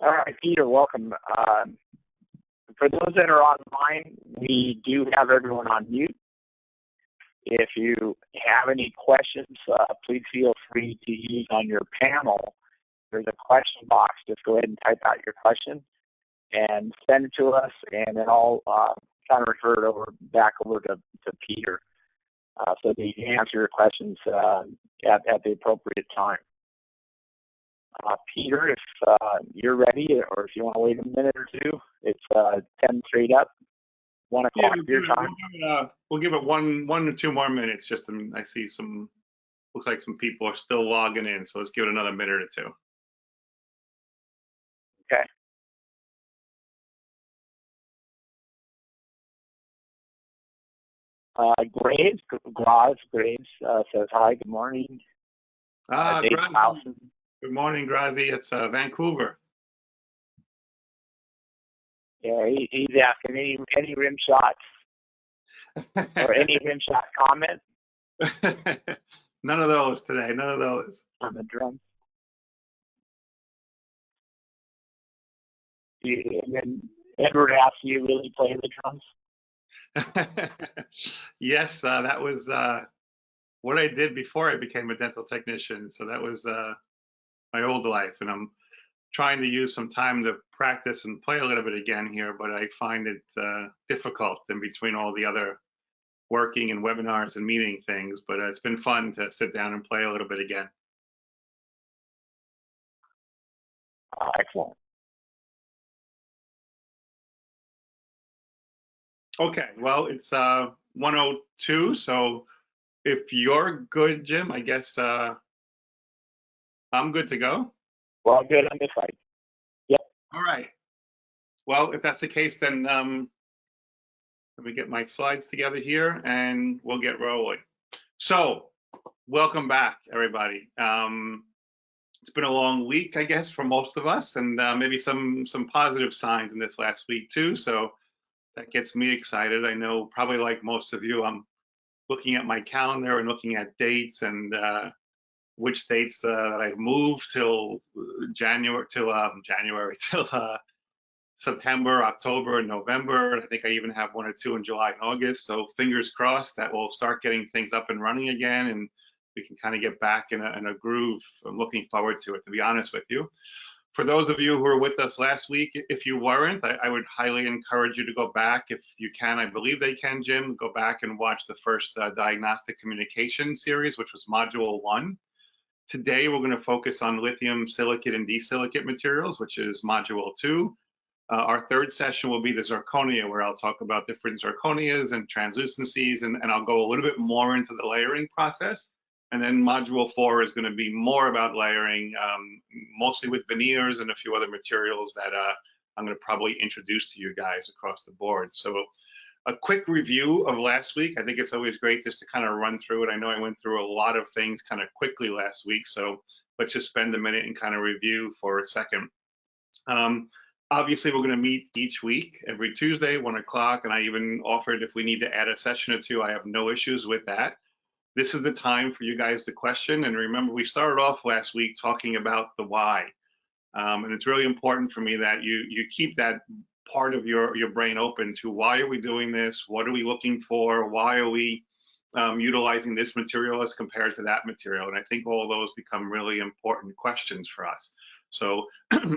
All right, Peter, welcome. For those that are online, we do have everyone on mute. If you have any questions, please feel free to use on your panel. There's a question box. Just go ahead and type out your question and send it to us, and then I'll kind of refer it back over to Peter so that he can answer your questions at the appropriate time. Peter, if you're ready, or if you want to wait a minute or two, it's 10 straight up, 1 o'clock your time. We'll give it one or two more minutes. Just I see looks like some people are still logging in, so let's give it another minute or two. Okay. Graves says hi, good morning. Good morning, Grazi. It's Vancouver. Yeah, he's asking any rim shots or any rim shot comment. None of those today. None of those on the drums. And then Edward asked, "Do you really play the drums?" Yes, that was what I did before I became a dental technician. So that was my old life, and I'm trying to use some time to practice and play a little bit again here, but I find it difficult in between all the other working and webinars and meeting things, but it's been fun to sit down and play a little bit again. Excellent. Okay, well, it's 1:02, so if you're good, Jim, I guess I'm good to go. Well, good on this side. Yep. All right. Well, if that's the case, then let me get my slides together here and we'll get rolling. So, welcome back, everybody. It's been a long week, I guess, for most of us, and maybe some positive signs in this last week too. So that gets me excited. I know, probably like most of you, I'm looking at my calendar and looking at dates and which dates that I've moved till September, October, and November. I think I even have 1 or 2 in July and August. So fingers crossed that we'll start getting things up and running again, and we can kind of get back in a groove. I'm looking forward to it, to be honest with you. For those of you who were with us last week, if you weren't, I would highly encourage you to go back if you can. I believe they can, Jim. Go back and watch the first diagnostic communication series, which was module 1. Today, we're going to focus on lithium silicate and disilicate materials, which is module 2. Our third session will be the zirconia, where I'll talk about different zirconias and translucencies, and I'll go a little bit more into the layering process. And then module 4 is going to be more about layering, mostly with veneers and a few other materials that I'm going to probably introduce to you guys across the board. So a quick review of last week. I think it's always great just to kind of run through it. I know I went through a lot of things kind of quickly last week, so let's just spend a minute and kind of review for a second. Obviously, we're going to meet each week, every Tuesday, 1 o'clock, and I even offered if we need to add a session or 2, I have no issues with that. This is the time for you guys to question, and remember, we started off last week talking about the why, and it's really important for me that you keep that part of your brain open to why are we doing this, what are we looking for, why are we utilizing this material as compared to that material, and I think all those become really important questions for us. So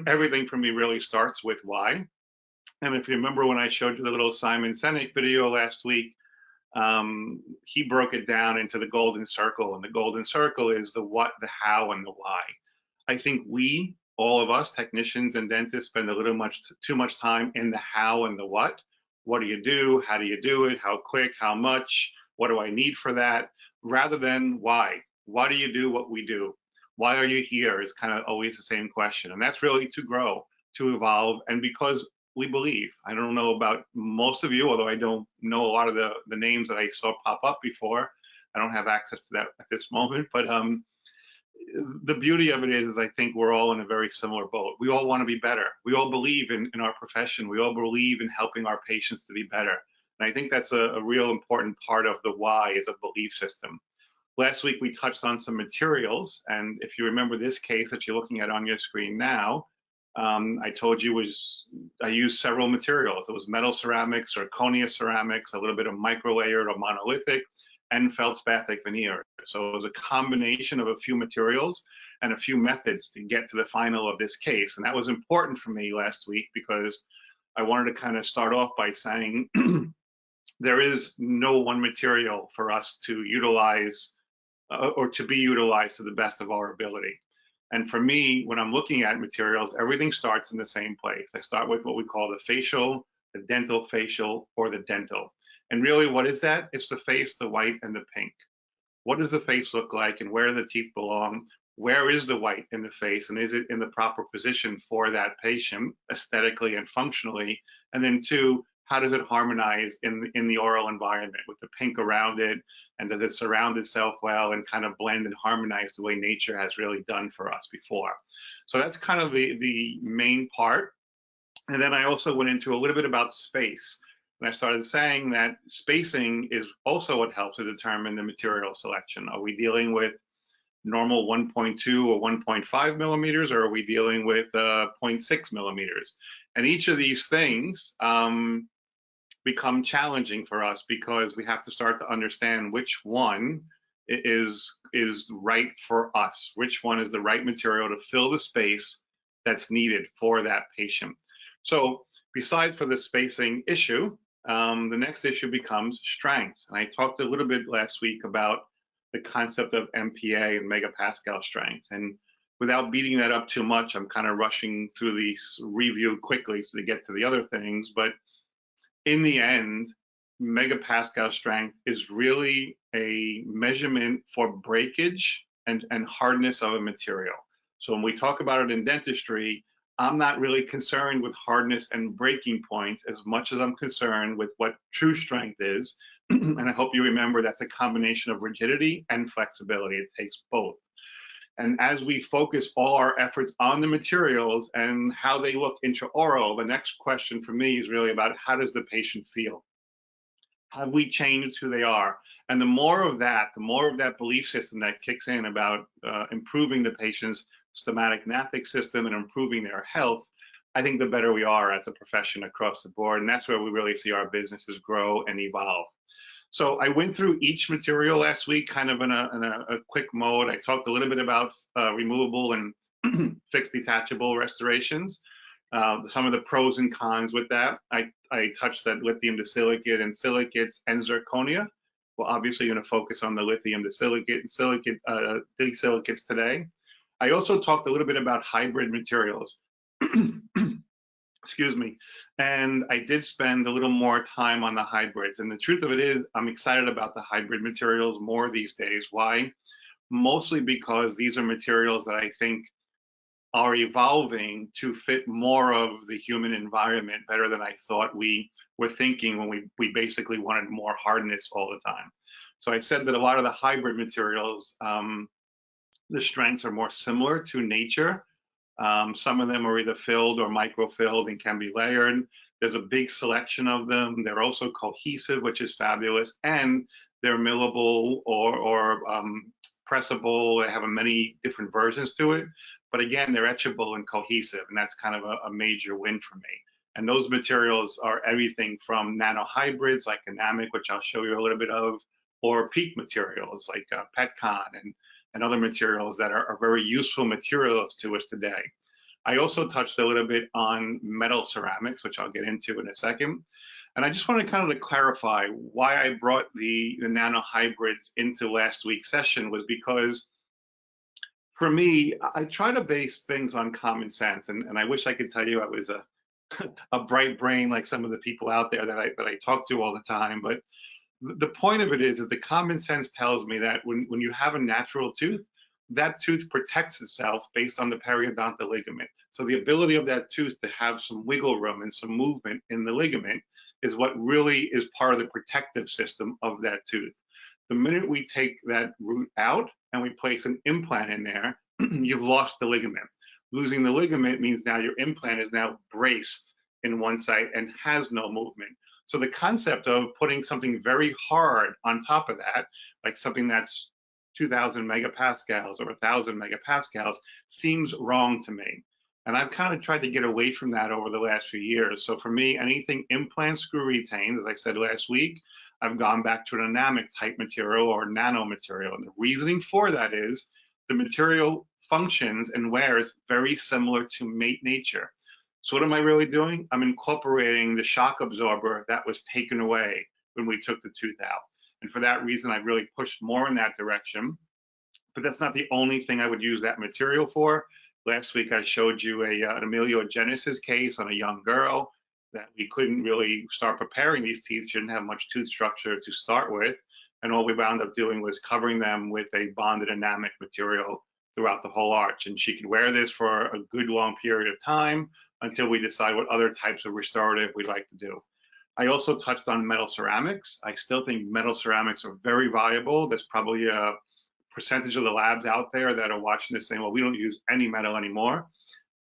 everything for me really starts with why. And if you remember when I showed you the little Simon Sinek video last week, he broke it down into the golden circle, and the golden circle is the what, the how, and the why. I think all of us technicians and dentists spend a little too much time in the how and the what. What do you do? How do you do it? How quick? How much? What do I need for that? Rather than why. Why do you do what we do? Why are you here is kind of always the same question. And that's really to grow, to evolve, and because we believe. I don't know about most of you, although I don't know a lot of the names that I saw pop up before. I don't have access to that at this moment, but the beauty of it is I think we're all in a very similar boat. We all want to be better. We all believe in our profession. We all believe in helping our patients to be better. And I think that's a real important part of the why is a belief system. Last week, we touched on some materials. And if you remember this case that you're looking at on your screen now, I told you I used several materials. It was metal ceramics, zirconia ceramics, a little bit of micro-layered or monolithic, and feldspathic veneer. So it was a combination of a few materials and a few methods to get to the final of this case. And that was important for me last week because I wanted to kind of start off by saying there is no one material for us to utilize or to be utilized to the best of our ability. And for me, when I'm looking at materials, everything starts in the same place. I start with what we call the facial, the dental facial, or the dental. And really, what is that? It's the face, the white, and the pink. What does the face look like, and where do the teeth belong? Where is the white in the face, and is it in the proper position for that patient, aesthetically and functionally? And then two, how does it harmonize in the oral environment with the pink around it, and does it surround itself well and kind of blend and harmonize the way nature has really done for us before? So that's kind of the main part. And then I also went into a little bit about space. And I started saying that spacing is also what helps to determine the material selection. Are we dealing with normal 1.2 or 1.5 millimeters, or are we dealing with 0.6 millimeters? And each of these things become challenging for us because we have to start to understand which one is right for us, which one is the right material to fill the space that's needed for that patient. So besides for the spacing issue, the next issue becomes strength. And I talked a little bit last week about the concept of MPa and megapascal strength. And without beating that up too much, I'm kind of rushing through these review quickly so to get to the other things. But in the end, megapascal strength is really a measurement for breakage and hardness of a material. So when we talk about it in dentistry, I'm not really concerned with hardness and breaking points as much as I'm concerned with what true strength is. And I hope you remember that's a combination of rigidity and flexibility. It takes both. And as we focus all our efforts on the materials and how they look intraoral, the next question for me is really about how does the patient feel? Have we changed who they are? And the more of that belief system that kicks in about improving the patient's stomatic gnathic system and improving their health, I think the better we are as a profession across the board. And that's where we really see our businesses grow and evolve. So I went through each material last week kind of in a quick mode. I talked a little bit about removable and fixed detachable restorations, some of the pros and cons with that. I touched that lithium disilicate and silicates and zirconia. Well, obviously going to focus on the lithium disilicate and silicate disilicates today. I also talked a little bit about hybrid materials. Excuse me. And I did spend a little more time on the hybrids. And the truth of it is, I'm excited about the hybrid materials more these days. Why? Mostly because these are materials that I think are evolving to fit more of the human environment better than I thought we were thinking when we basically wanted more hardness all the time. So I said that a lot of the hybrid materials, the strengths are more similar to nature. Some of them are either filled or microfilled and can be layered. There's a big selection of them. They're also cohesive, which is fabulous, and they're millable or pressable. They have many different versions to it. But again, they're etchable and cohesive, and that's kind of a major win for me. And those materials are everything from nanohybrids like Anamic, which I'll show you a little bit of, or PEEK materials like Petcon and other materials that are very useful materials to us today. I also touched a little bit on metal ceramics, which I'll get into in a second. And I just want to kind of clarify why I brought the nanohybrids into last week's session was because for me, I try to base things on common sense. And I wish I could tell you I was a bright brain like some of the people out there that I talk to all the time. But the point of it is the common sense tells me that when you have a natural tooth, that tooth protects itself based on the periodontal ligament. So the ability of that tooth to have some wiggle room and some movement in the ligament is what really is part of the protective system of that tooth. The minute we take that root out and we place an implant in there, you've lost the ligament. Losing the ligament means now your implant is now braced in one side and has no movement. So the concept of putting something very hard on top of that, like something that's 2,000 megapascals or 1,000 megapascals, seems wrong to me. And I've kind of tried to get away from that over the last few years. So for me, anything implant screw retained, as I said last week, I've gone back to an anamic type material or nano material. And the reasoning for that is the material functions and wears very similar to mate nature. So what am I really doing? I'm incorporating the shock absorber that was taken away when we took the tooth out. And for that reason, I really pushed more in that direction. But that's not the only thing I would use that material for. Last week, I showed you an ameliogenesis case on a young girl that we couldn't really start preparing these teeth. She didn't have much tooth structure to start with. And all we wound up doing was covering them with a bonded anamic material throughout the whole arch. And she could wear this for a good long period of time until we decide what other types of restorative we'd like to do. I also touched on metal ceramics. I still think metal ceramics are very viable. There's probably a percentage of the labs out there that are watching this saying, well, we don't use any metal anymore.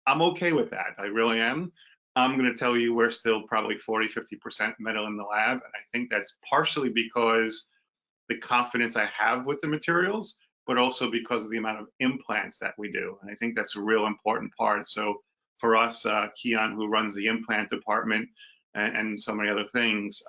I'm okay with that. I really am. I'm going to tell you we're still probably 40, 50% metal in the lab. And I think that's partially because the confidence I have with the materials, but also because of the amount of implants that we do. And I think that's a real important part. So for us, Keon, who runs the implant department and so many other things,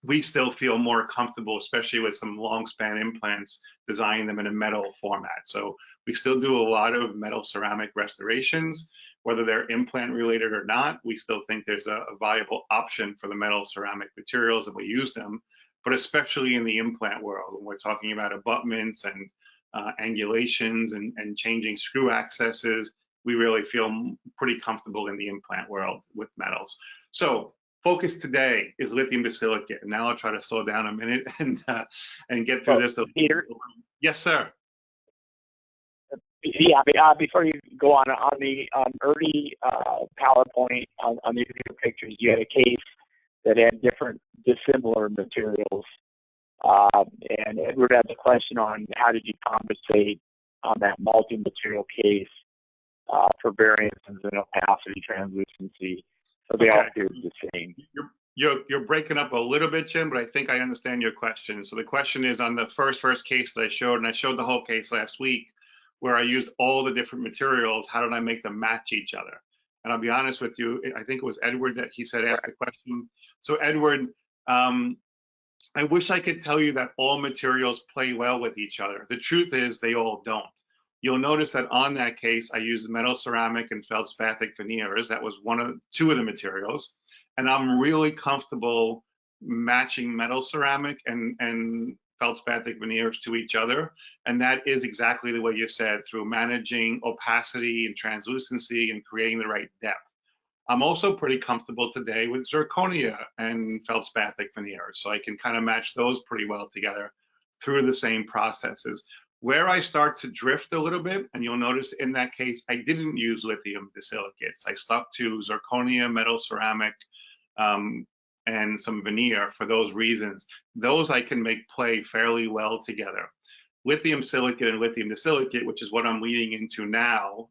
we still feel more comfortable, especially with some long span implants, designing them in a metal format. So we still do a lot of metal ceramic restorations, whether they're implant related or not. We still think there's a viable option for the metal ceramic materials, and we use them, but especially in the implant world, when we're talking about abutments and angulations and changing screw accesses, we really feel pretty comfortable in the implant world with metals. So focus today is lithium disilicate. And now I'll try to slow down a minute and get through this. Peter? Yes, sir. Yeah, before you go on the early PowerPoint on these pictures, you had a case that had different dissimilar materials. And Edward had the question on how did you compensate on that multi-material case for variances in opacity, translucency. So they all appear the same. You're breaking up a little bit, Jim, but I think I understand your question. So the question is on the first case that I showed, and I showed the whole case last week, where I used all the different materials. How did I make them match each other? And I'll be honest with you, I think it was Edward that he said asked the question. So Edward, I wish I could tell you that all materials play well with each other. The truth is they all don't. You'll notice that on that case, I used metal ceramic and feldspathic veneers. That was two of the materials. And I'm really comfortable matching metal ceramic and feldspathic veneers to each other. And that is exactly the way you said, through managing opacity and translucency and creating the right depth. I'm also pretty comfortable today with zirconia and feldspathic veneers. So I can kind of match those pretty well together through the same processes. Where I start to drift a little bit, and you'll notice in that case, I didn't use lithium disilicates. I stuck to zirconia, metal ceramic, and some veneer for those reasons. Those I can make play fairly well together. Lithium silicate and lithium disilicate, which is what I'm leading into now,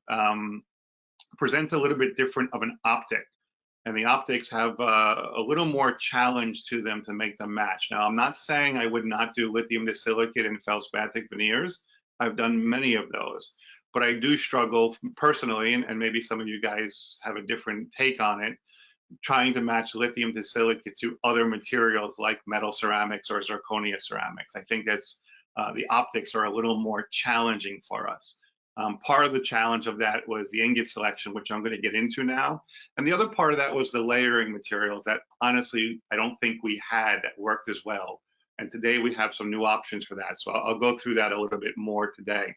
presents a little bit different of an optic. And the optics have a little more challenge to them to make them match. Now, I'm not saying I would not do lithium disilicate and feldspathic veneers. I've done many of those, but I do struggle personally, and maybe some of you guys have a different take on it, trying to match lithium disilicate to other materials like metal ceramics or zirconia ceramics. I think that's the optics are a little more challenging for us. Part of the challenge of that was the ingot selection, which I'm going to get into now. And the other part of that was the layering materials that honestly, I don't think we had that worked as well. And today we have some new options for that. So I'll go through that a little bit more today.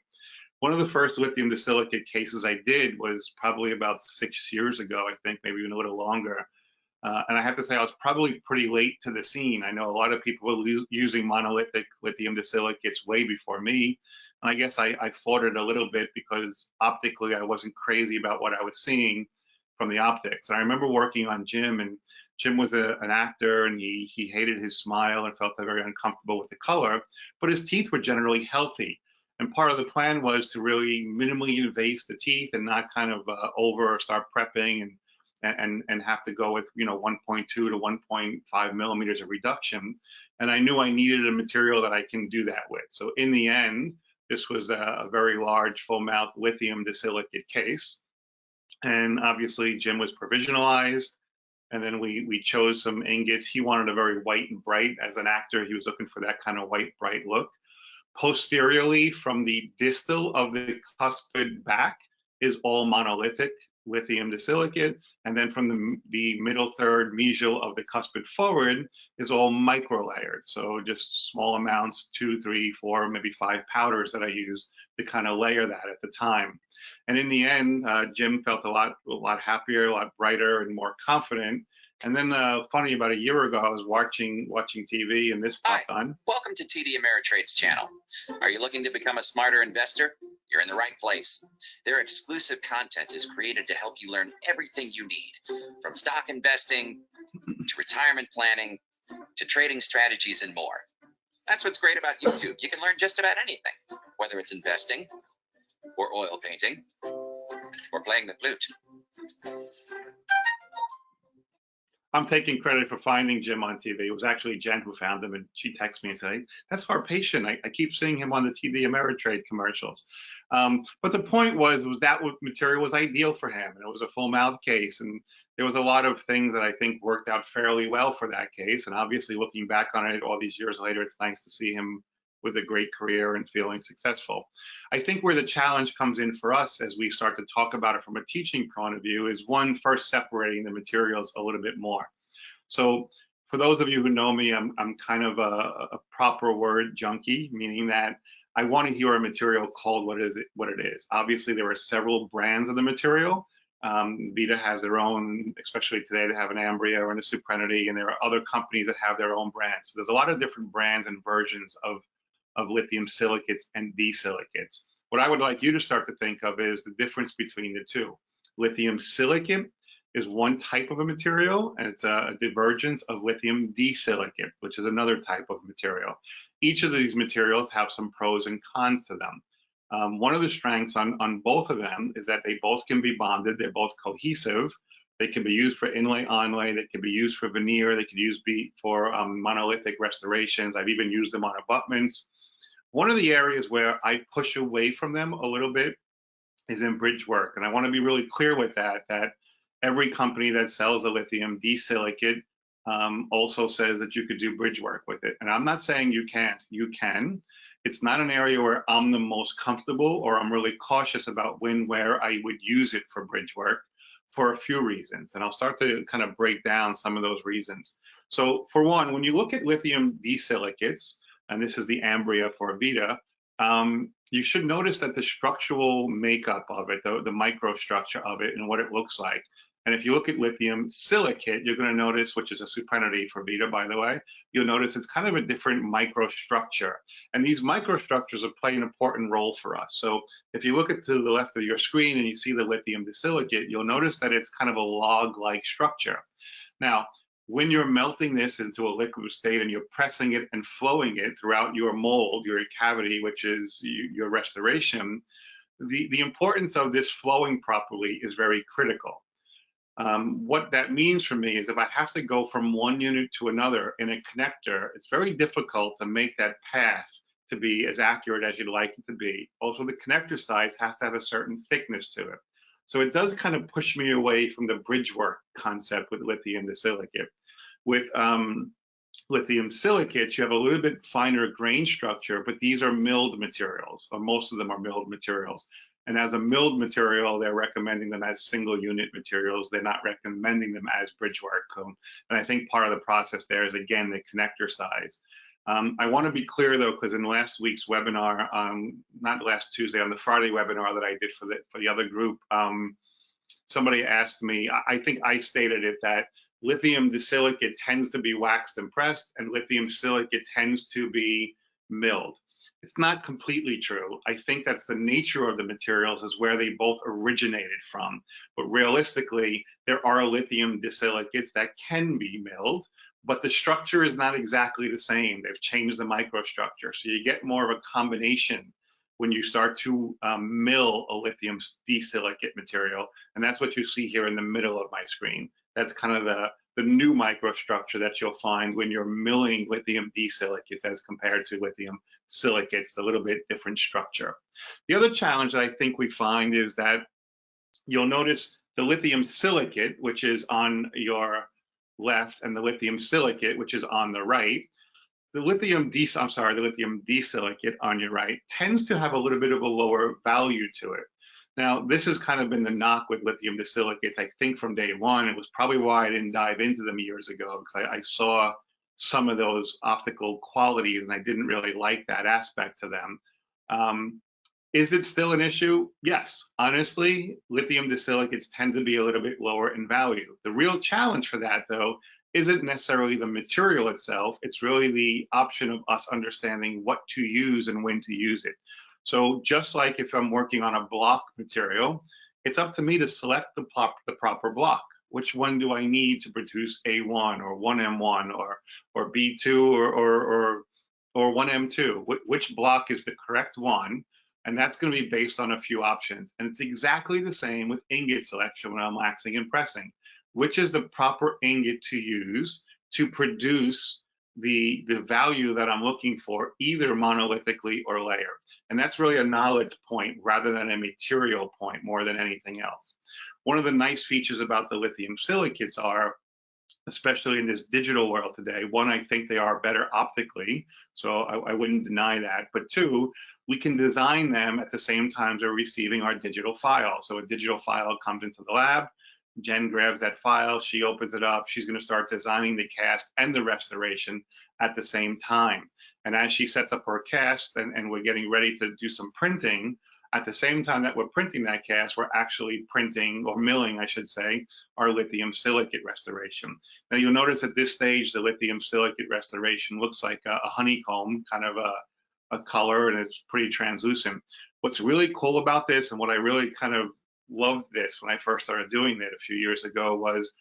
One of the first lithium disilicate cases I did was probably about 6 years ago, I think, maybe even a little longer. And I have to say, I was probably pretty late to the scene. I know a lot of people were using monolithic lithium disilicates way before me. And I guess I fought it a little bit because optically I wasn't crazy about what I was seeing from the optics. And I remember working on Jim, and Jim was an actor, and he hated his smile and felt very uncomfortable with the color, but his teeth were generally healthy. And part of the plan was to really minimally invase the teeth and not kind of over or start prepping and have to go with 1.2 to 1.5 millimeters of reduction. And I knew I needed a material that I can do that with. So in the end, this was a very large full mouth lithium disilicate case. And obviously Jim was provisionalized. And then we chose some ingots. He wanted a very white and bright. As an actor, he was looking for that kind of white, bright look. Posteriorly, from the distal of the cuspid back, is all monolithic lithium disilicate, and then from the middle third mesial of the cuspid forward is all micro layered. So just small amounts, 2, 3, 4, maybe 5 powders that I use to kind of layer that at the time. And in the end, Jim felt a lot happier, a lot brighter, and more confident. And then, funny, about a year ago, I was watching TV, and this popped on. Welcome to TD Ameritrade's channel. Are you looking to become a smarter investor? You're in the right place. Their exclusive content is created to help you learn everything you need, from stock investing to retirement planning to trading strategies and more. That's what's great about YouTube. You can learn just about anything, whether it's investing or oil painting or playing the flute. I'm taking credit for finding Jim on TV. It was actually Jen who found him, and she texted me and said, hey, that's our patient. I keep seeing him on the TD Ameritrade commercials. But the point was that material was ideal for him, and it was a full mouth case. And there was a lot of things that I think worked out fairly well for that case. And obviously, looking back on it all these years later, it's nice to see him with a great career and feeling successful. I think where the challenge comes in for us as we start to talk about it from a teaching point of view is, one, first separating the materials a little bit more. So for those of you who know me, I'm kind of a proper word junkie, meaning that I want to hear a material called what it is. Obviously, there are several brands of the material. VITA has their own, especially today, they have an Ambria or a Suprenity, and there are other companies that have their own brands. So there's a lot of different brands and versions of lithium silicates and disilicates. What I would like you to start to think of is the difference between the two. Lithium silicate is one type of a material, and it's a divergence of lithium disilicate, which is another type of material. Each of these materials have some pros and cons to them. One of the strengths on both of them is that they both can be bonded. They're both cohesive. They can be used for inlay, onlay. They can be used for veneer. They can be for monolithic restorations. I've even used them on abutments. One of the areas where I push away from them a little bit is in bridge work. And I want to be really clear with that every company that sells a lithium disilicate also says that you could do bridge work with it. And I'm not saying you can't. You can. It's not an area where I'm the most comfortable, or I'm really cautious about where I would use it for bridge work, for a few reasons. And I'll start to kind of break down some of those reasons. So for one, when you look at lithium disilicates, and this is the Ambria for VITA, you should notice that the structural makeup of it, the microstructure of it and what it looks like. And if you look at lithium silicate, you're going to notice, which is a Suprenity for VITA, by the way, you'll notice it's kind of a different microstructure. And these microstructures play an important role for us. So if you look to the left of your screen and you see the lithium disilicate, you'll notice that it's kind of a log-like structure. Now, when you're melting this into a liquid state and you're pressing it and flowing it throughout your mold, your cavity, which is your restoration, the importance of this flowing properly is very critical. What that means for me is if I have to go from one unit to another in a connector, it's very difficult to make that path to be as accurate as you'd like it to be. Also, the connector size has to have a certain thickness to it. So it does kind of push me away from the bridge work concept with lithium disilicate. With lithium silicates, you have a little bit finer grain structure, but these are milled materials, or most of them are milled materials. And as a milled material, they're recommending them as single unit materials. They're not recommending them as bridge work. And I think part of the process there is, again, the connector size. I want to be clear, though, because in last week's webinar, not last Tuesday, on the Friday webinar that I did for the other group, somebody asked me, I think I stated it, that lithium disilicate tends to be waxed and pressed, and lithium silicate tends to be milled. It's not completely true. I think that's the nature of the materials, is where they both originated from. But realistically, there are lithium disilicates that can be milled, but the structure is not exactly the same. They've changed the microstructure. So you get more of a combination when you start to mill a lithium disilicate material. And that's what you see here in the middle of my screen. That's kind of the new microstructure that you'll find when you're milling lithium disilicates as compared to lithium silicates, a little bit different structure. The other challenge that I think we find is that you'll notice the lithium silicate, which is on your left, and the lithium silicate, which is on the right. The lithium disilicate on your right tends to have a little bit of a lower value to it. Now, this has kind of been the knock with lithium disilicates, I think, from day one. It was probably why I didn't dive into them years ago, because I saw some of those optical qualities and I didn't really like that aspect to them. Is it still an issue? Yes. Honestly, lithium disilicates tend to be a little bit lower in value. The real challenge for that, though, isn't necessarily the material itself. It's really the option of us understanding what to use and when to use it. So just like if I'm working on a block material, it's up to me to select the proper block. Which one do I need to produce A1 or 1M1 or B2 or 1M2? Which block is the correct one? And that's going to be based on a few options. And it's exactly the same with ingot selection when I'm waxing and pressing. Which is the proper ingot to use to produce the value that I'm looking for, either monolithically or layer. And that's really a knowledge point rather than a material point more than anything else. One of the nice features about the lithium silicates are, especially in this digital world today, one, I think they are better optically, so I wouldn't deny that, but two, we can design them at the same time as we're receiving our digital file. So a digital file comes into the lab, Jen grabs that file, she opens it up, she's going to start designing the cast and the restoration at the same time. And as she sets up her cast and we're getting ready to do some printing, at the same time that we're printing that cast, we're actually printing, or milling, I should say, our lithium silicate restoration. Now you'll notice at this stage, the lithium silicate restoration looks like a honeycomb, kind of a color, and it's pretty translucent. What's really cool about this, and what I really kind of loved this when I first started doing it a few years ago, was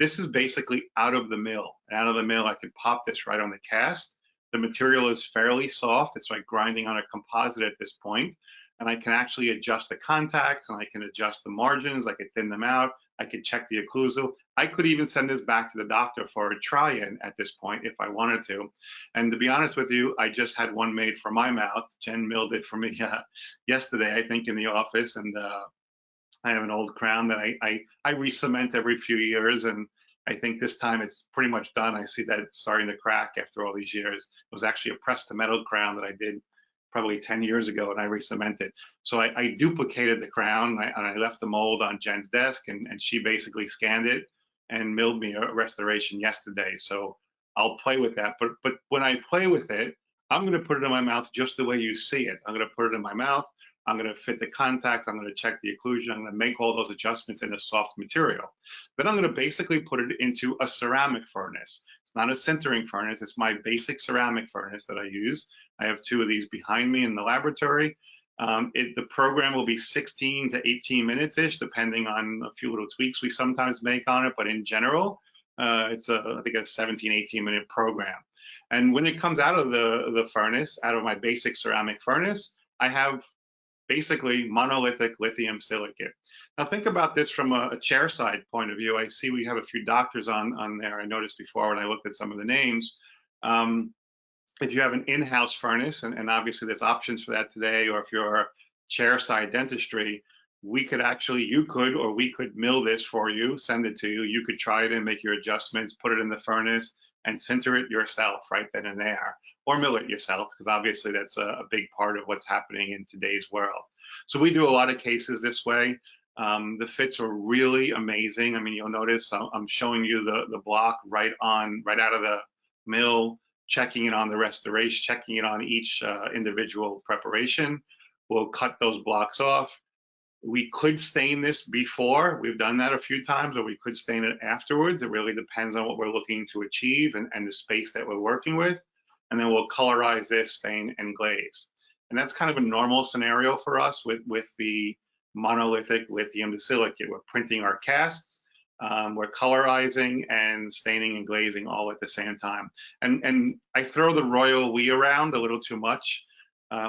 this is basically out of the mill. And out of the mill, I could pop this right on the cast. The material is fairly soft. It's like grinding on a composite at this point. And I can actually adjust the contacts, and I can adjust the margins. I could thin them out. I could check the occlusal. I could even send this back to the doctor for a try-in at this point if I wanted to. And to be honest with you, I just had one made for my mouth. Jen milled it for me yesterday, I think, in the office. And I have an old crown that I re-cement every few years, and I think this time it's pretty much done. I see that it's starting to crack after all these years. It was actually a pressed to metal crown that I did probably 10 years ago, and I re-cemented. So I duplicated the crown, and I left the mold on Jen's desk, and she basically scanned it and milled me a restoration yesterday. So I'll play with that. But when I play with it, I'm going to put it in my mouth just the way you see it. I'm going to put it in my mouth. I'm going to fit the contacts, I'm going to check the occlusion, I'm going to make all those adjustments in a soft material. Then I'm going to basically put it into a ceramic furnace. It's not a sintering furnace, it's my basic ceramic furnace that I use. I have two of these behind me in the laboratory. The program will be 16 to 18 minutes-ish, depending on a few little tweaks we sometimes make on it, but in general, it's I think a 17, 18-minute program. And when it comes out of the furnace, out of my basic ceramic furnace, I have basically monolithic lithium silicate. Now think about this from a chair side point of view. I see we have a few doctors on there. I noticed before when I looked at some of the names. If you have an in-house furnace, and obviously there's options for that today, or if you're chair side dentistry, we could actually, we could mill this for you, send it to you. You could try it and make your adjustments, put it in the furnace, and sinter it yourself right then and there, or mill it yourself, because obviously that's a big part of what's happening in today's world. So we do a lot of cases this way. The fits are really amazing. I mean, you'll notice I'm showing you the block right out of the mill, checking it on the restoration, checking it on each individual preparation. We'll cut those blocks off. We could stain this before. We've done that a few times, or we could stain it afterwards. It really depends on what we're looking to achieve and the space that we're working with. And then we'll colorize this, stain, and glaze. And that's kind of a normal scenario for us with the monolithic lithium disilicate. We're printing our casts, we're colorizing and staining and glazing all at the same time. And I throw the royal we around a little too much.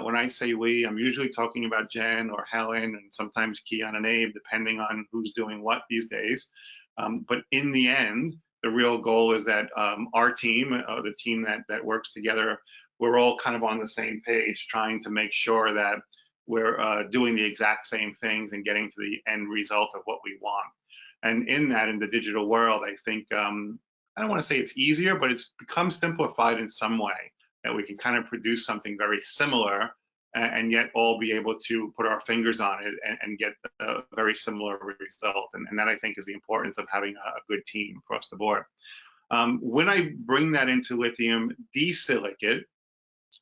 When I say we, I'm usually talking about Jen or Helen, and sometimes Keon and Abe, depending on who's doing what these days. But in the end, the real goal is that our team, the team that works together, we're all kind of on the same page, trying to make sure that we're doing the exact same things and getting to the end result of what we want. And in the digital world, I think, I don't want to say it's easier, but it's become simplified in some way, that we can kind of produce something very similar and yet all be able to put our fingers on it and get a very similar result. And that, I think, is the importance of having a good team across the board. When I bring that into lithium disilicate,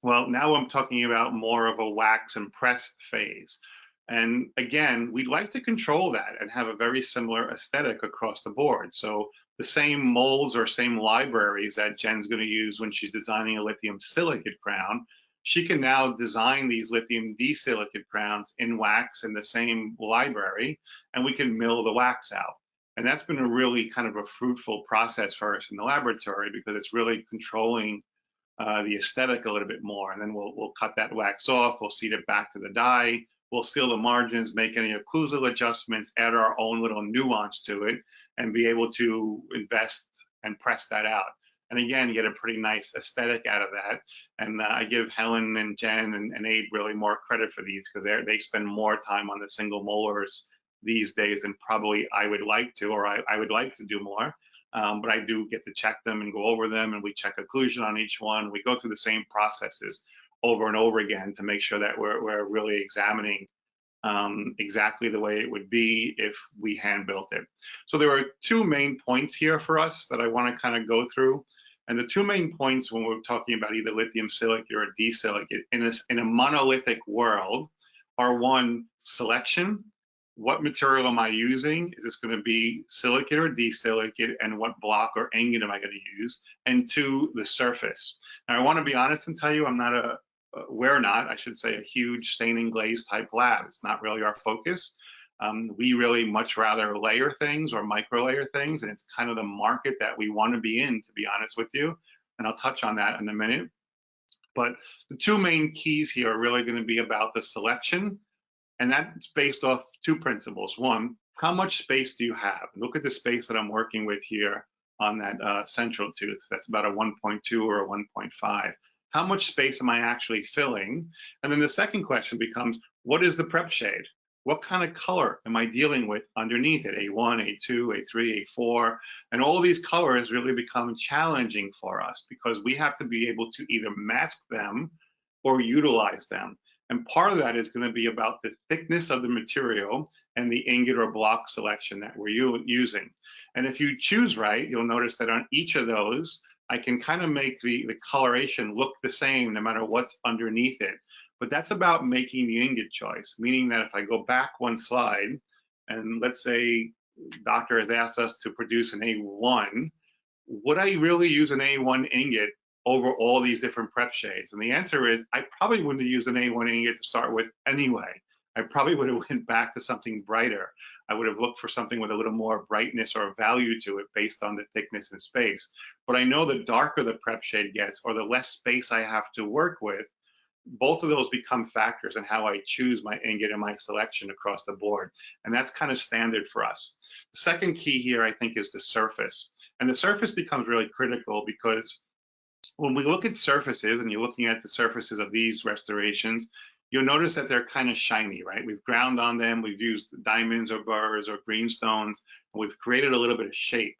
well, now I'm talking about more of a wax and press phase. And again, we'd like to control that and have a very similar aesthetic across the board. So the same molds or same libraries that Jen's going to use when she's designing a lithium silicate crown, she can now design these lithium disilicate crowns in wax in the same library, and we can mill the wax out. And that's been a really kind of a fruitful process for us in the laboratory, because it's really controlling the aesthetic a little bit more. And then we'll cut that wax off, we'll seed it back to the die, we'll seal the margins, make any occlusal adjustments, add our own little nuance to it, and be able to invest and press that out. And again, you get a pretty nice aesthetic out of that. And I give Helen and Jen and Abe really more credit for these, because they spend more time on the single molars these days than probably I would like to, or I would like to do more. But I do get to check them and go over them, and we check occlusion on each one. We go through the same processes over and over again to make sure that we're really examining exactly the way it would be if we hand built it. So there are two main points here for us that I want to kind of go through. And the two main points when we're talking about either lithium silicate or disilicate in a monolithic world are: one, selection. What material am I using? Is this going to be silicate or disilicate, and what block or ingot am I going to use? And two, the surface. Now, I want to be honest and tell you, we're not, I should say, a huge staining glaze type lab. It's not really our focus. We really much rather layer things or micro layer things, and it's kind of the market that we want to be in, to be honest with you. And I'll touch on that in a minute. But the two main keys here are really going to be about the selection. And that's based off two principles. One, how much space do you have? Look at the space that I'm working with here on that central tooth. That's about a 1.2 or a 1.5. How much space am I actually filling? And then the second question becomes, what is the prep shade? What kind of color am I dealing with underneath it? A1, A2, A3, A4, and all these colors really become challenging for us, because we have to be able to either mask them or utilize them. And part of that is going to be about the thickness of the material and the ingot or block selection that we're using. And if you choose right, you'll notice that on each of those, I can kind of make the coloration look the same no matter what's underneath it. But that's about making the ingot choice, meaning that if I go back one slide, and let's say doctor has asked us to produce an A1, would I really use an A1 ingot over all these different prep shades? And the answer is, I probably wouldn't have used an A1 ingot to start with anyway. I probably would have went back to something brighter. I would have looked for something with a little more brightness or value to it based on the thickness and space. But I know the darker the prep shade gets, or the less space I have to work with, both of those become factors in how I choose my ingot and my selection across the board. And that's kind of standard for us. The second key here, I think, is the surface. And the surface becomes really critical, because when we look at surfaces, and you're looking at the surfaces of these restorations, you'll notice that they're kind of shiny, right? We've ground on them, we've used diamonds or burrs or greenstones, and we've created a little bit of shape.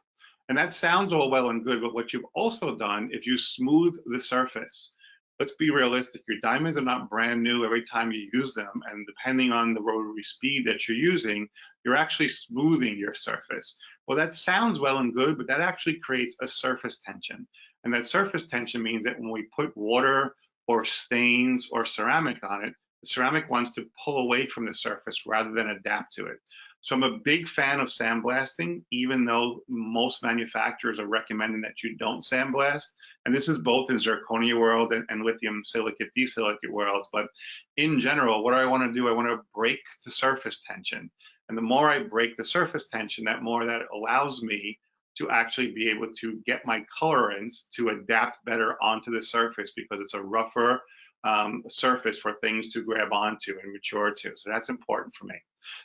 And that sounds all well and good, but what you've also done is you smooth the surface. Let's be realistic, your diamonds are not brand new every time you use them, and depending on the rotary speed that you're using, you're actually smoothing your surface. Well, that sounds well and good, but that actually creates a surface tension. And that surface tension means that when we put water or stains or ceramic on it, the ceramic wants to pull away from the surface rather than adapt to it. So I'm a big fan of sandblasting, even though most manufacturers are recommending that you don't sandblast. And this is both in zirconia world and lithium silicate, disilicate worlds. But in general, what I want to do, I want to break the surface tension. And the more I break the surface tension, that more that allows me to actually be able to get my colorants to adapt better onto the surface, because it's a rougher surface for things to grab onto and mature to. So that's important for me.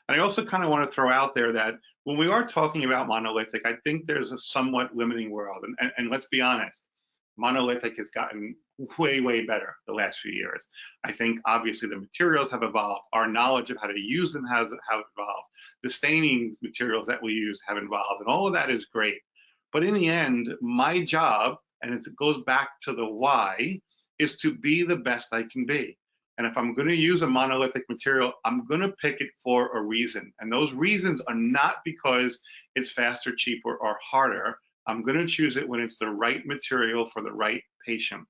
And I also kind of want to throw out there that when we are talking about monolithic, I think there's a somewhat limiting world. And let's be honest, monolithic has gotten way, way better the last few years. I think obviously the materials have evolved. Our knowledge of how to use them have evolved. The staining materials that we use have evolved, and all of that is great. But in the end, my job, and it goes back to the why, is to be the best I can be. And if I'm going to use a monolithic material, I'm going to pick it for a reason. And those reasons are not because it's faster, cheaper, or harder. I'm going to choose it when it's the right material for the right patient.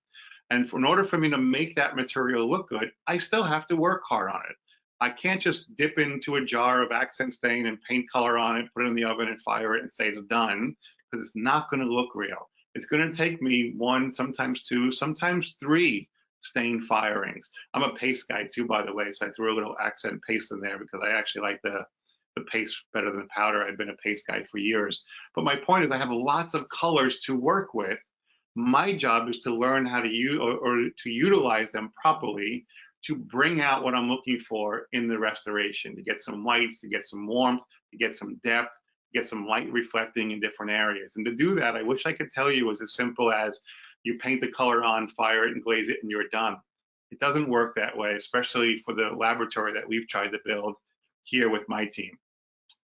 And in order for me to make that material look good, I still have to work hard on it. I can't just dip into a jar of accent stain and paint color on it, put it in the oven and fire it and say it's done, because it's not going to look real. It's going to take me 1, sometimes 2, sometimes 3 stain firings. I'm a paste guy too, by the way, so I threw a little accent paste in there because I actually like the paste better than the powder. I've been a paste guy for years. But my point is I have lots of colors to work with. My job is to learn how to use or to utilize them properly to bring out what I'm looking for in the restoration, to get some whites, to get some warmth, to get some depth, get some light reflecting in different areas. And to do that, I wish I could tell you was as simple as you paint the color on, fire it, and glaze it, and you're done. It doesn't work that way, especially for the laboratory that we've tried to build here with my team.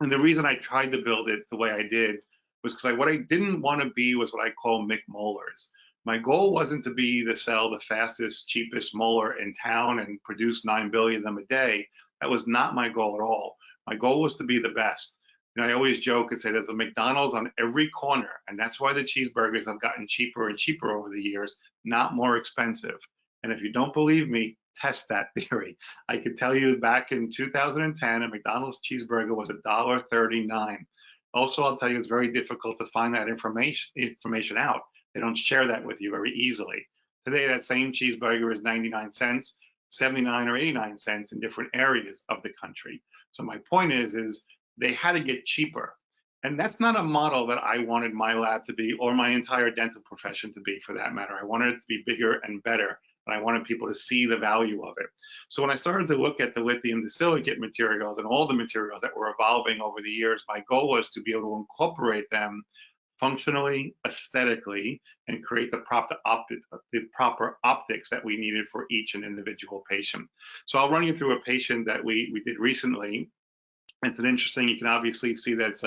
And the reason I tried to build it the way I did was because what I didn't want to be was what I call McMolars. My goal wasn't to be to sell the fastest, cheapest molar in town and produce 9 billion of them a day. That was not my goal at all. My goal was to be the best. You know, I always joke and say there's a McDonald's on every corner, and that's why the cheeseburgers have gotten cheaper and cheaper over the years, not more expensive. And if you don't believe me, test that theory. I could tell you back in 2010, a McDonald's cheeseburger was $1.39. Also, I'll tell you it's very difficult to find that information out. They don't share that with you very easily. Today, that same cheeseburger is 99 cents, 79 or 89 cents in different areas of the country. So my point is they had to get cheaper. And that's not a model that I wanted my lab to be, or my entire dental profession to be, for that matter. I wanted it to be bigger and better, and I wanted people to see the value of it. So when I started to look at the lithium disilicate materials and all the materials that were evolving over the years, my goal was to be able to incorporate them functionally, aesthetically, and create the proper optics that we needed for each and individual patient. So I'll run you through a patient that we did recently. It's an interesting, you can obviously see that it's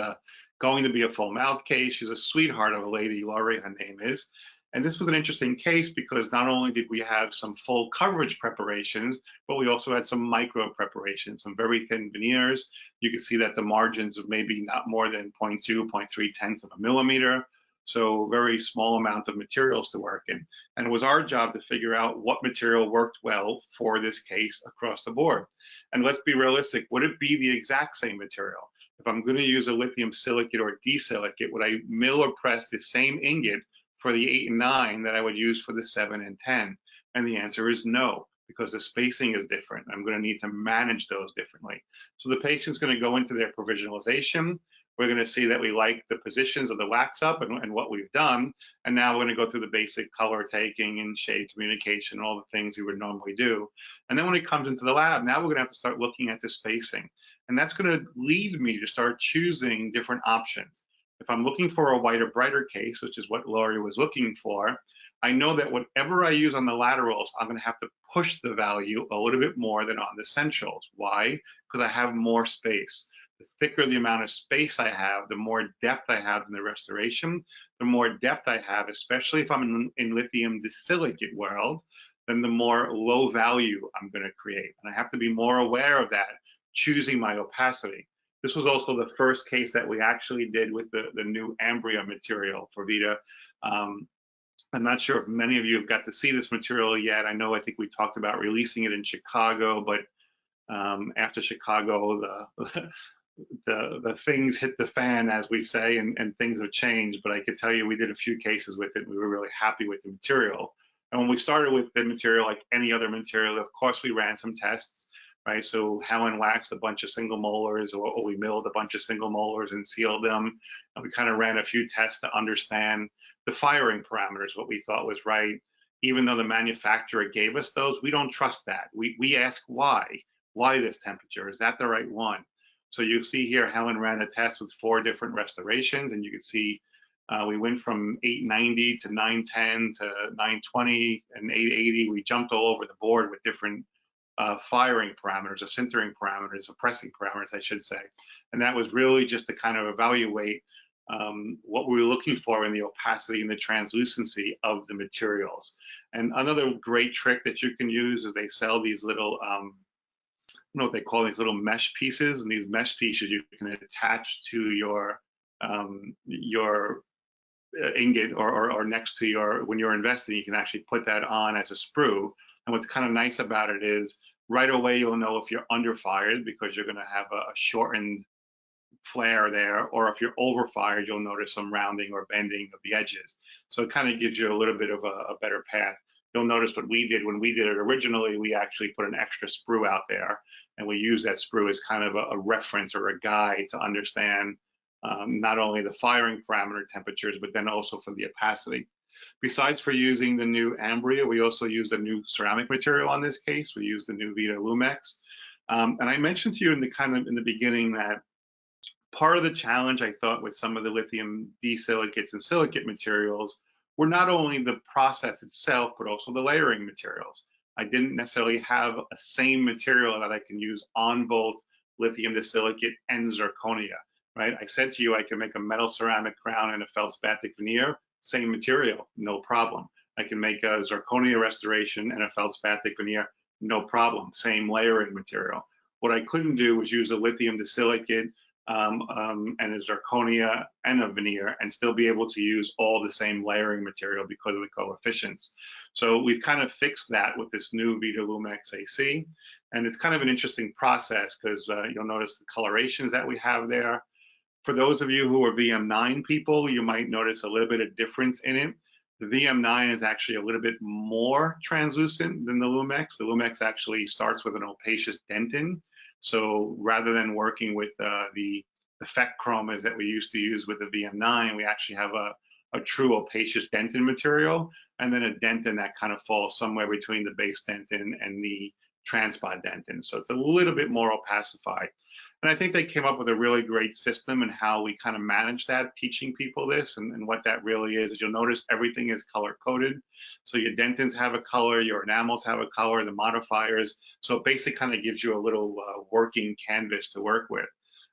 going to be a full mouth case. She's a sweetheart of a lady, Laurie, her name is. And this was an interesting case because not only did we have some full coverage preparations, but we also had some micro preparations, some very thin veneers. You can see that the margins of maybe not more than 0.2, 0.3 tenths of a millimeter. So very small amount of materials to work in. And it was our job to figure out what material worked well for this case across the board. And let's be realistic, would it be the exact same material? If I'm going to use a lithium silicate or disilicate, would I mill or press the same ingot for the 8 and 9 that I would use for the 7 and 10? And the answer is no, because the spacing is different. I'm going to need to manage those differently. So the patient's going to go into their provisionalization. We're going to see that we like the positions of the wax up and what we've done. And now we're going to go through the basic color taking and shade communication, all the things we would normally do. And then when it comes into the lab, now we're going to have to start looking at the spacing. And that's going to lead me to start choosing different options. If I'm looking for a whiter, brighter case, which is what Laurie was looking for, I know that whatever I use on the laterals, I'm going to have to push the value a little bit more than on the centrals. Why? Because I have more space. The thicker the amount of space I have, the more depth I have in the restoration, the more depth I have, especially if I'm in lithium disilicate world, then the more low value I'm going to create. And I have to be more aware of that, choosing my opacity. This was also the first case that we actually did with the new Ambria material for VITA. I'm not sure if many of you have got to see this material yet. I think we talked about releasing it in Chicago, but after Chicago, the things hit the fan, as we say, and things have changed. But I could tell you we did a few cases with it. We were really happy with the material. And when we started with the material, like any other material, of course, we ran some tests, right? So Helen waxed a bunch of single molars, or we milled a bunch of single molars and sealed them. And we kind of ran a few tests to understand the firing parameters, what we thought was right. Even though the manufacturer gave us those, we don't trust that. We ask why. Why this temperature? Is that the right one? So you see here, Helen ran a test with 4 different restorations, and you can see We went from 890 to 910 to 920 and 880. We jumped all over the board with different firing parameters, or sintering parameters, or pressing parameters, I should say. And that was really just to kind of evaluate what we were looking for in the opacity and the translucency of the materials. And another great trick that you can use is they sell these little, I don't know what they call these little mesh pieces, and these mesh pieces you can attach to your ingot, or next to your, when you're investing, you can actually put that on as a sprue. And what's kind of nice about it is right away you'll know if you're under fired, because you're going to have a shortened flare there, or if you're over fired, you'll notice some rounding or bending of the edges. So it kind of gives you a little bit of a better path. You'll notice what we did when we did it originally, we actually put an extra sprue out there, and we use that sprue as kind of a reference or a guide to understand not only the firing parameter temperatures, but then also for the opacity. Besides for using the new Ambria, we also use a new ceramic material on this case. We use the new VITA Lumex. And I mentioned to you in the beginning that part of the challenge, I thought, with some of the lithium disilicates and silicate materials were not only the process itself, but also the layering materials. I didn't necessarily have a same material that I can use on both lithium disilicate and zirconia, right? I said to you, I can make a metal ceramic crown and a feldspathic veneer, same material, no problem. I can make a zirconia restoration and a feldspathic veneer, no problem, same layering material. What I couldn't do was use a lithium disilicate and a zirconia and a veneer and still be able to use all the same layering material because of the coefficients. So we've kind of fixed that with this new VITA Lumex AC, and it's kind of an interesting process because you'll notice the colorations that we have there. For those of you who are VM9 people, you might notice a little bit of difference in it. The VM9 is actually a little bit more translucent than the Lumex. The Lumex actually starts with an opacious dentin. So rather than working with the effect chromas that we used to use with the VM9, we actually have a true opacious dentin material, and then a dentin that kind of falls somewhere between the base dentin and the transpod dentin. So it's a little bit more opacified. And I think they came up with a really great system in how we kind of manage that, teaching people this, and what that really is you'll notice everything is color coded. So your dentins have a color, your enamels have a color, the modifiers. So it basically kind of gives you a little working canvas to work with.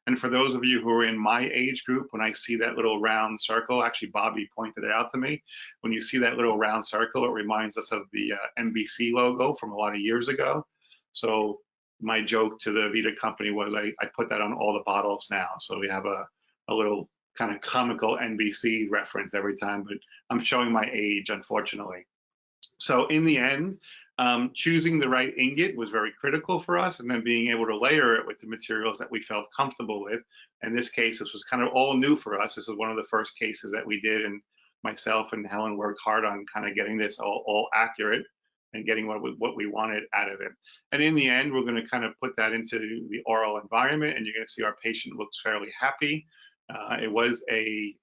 And for those of you who are in my age group, when I see that little round circle, actually Bobby pointed it out to me, when you see that little round circle, it reminds us of the NBC logo from a lot of years ago. So my joke to the VITA company was I put that on all the bottles now. So we have a little kind of comical NBC reference every time, but I'm showing my age, unfortunately. So in the end, choosing the right ingot was very critical for us, and then being able to layer it with the materials that we felt comfortable with. In this case, this was kind of all new for us. This is one of the first cases that we did, and myself and Helen worked hard on kind of getting this all accurate and getting what we wanted out of it. And in the end, we're going to kind of put that into the oral environment, and you're going to see our patient looks fairly happy. It was a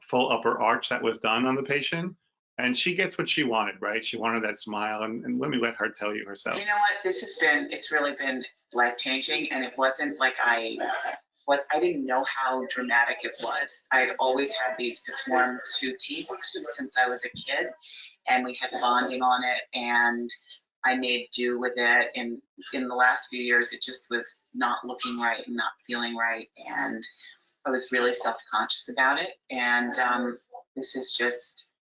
full upper arch that was done on the patient, and she gets what she wanted, right? She wanted that smile, and let me let her tell you herself. You know what, it's really been life-changing, and it wasn't like I didn't know how dramatic it was. I'd always had these deformed 2 teeth since I was a kid, and we had bonding on it, and I made do with it. And in the last few years, it just was not looking right and not feeling right, and I was really self-conscious about it. And this is just,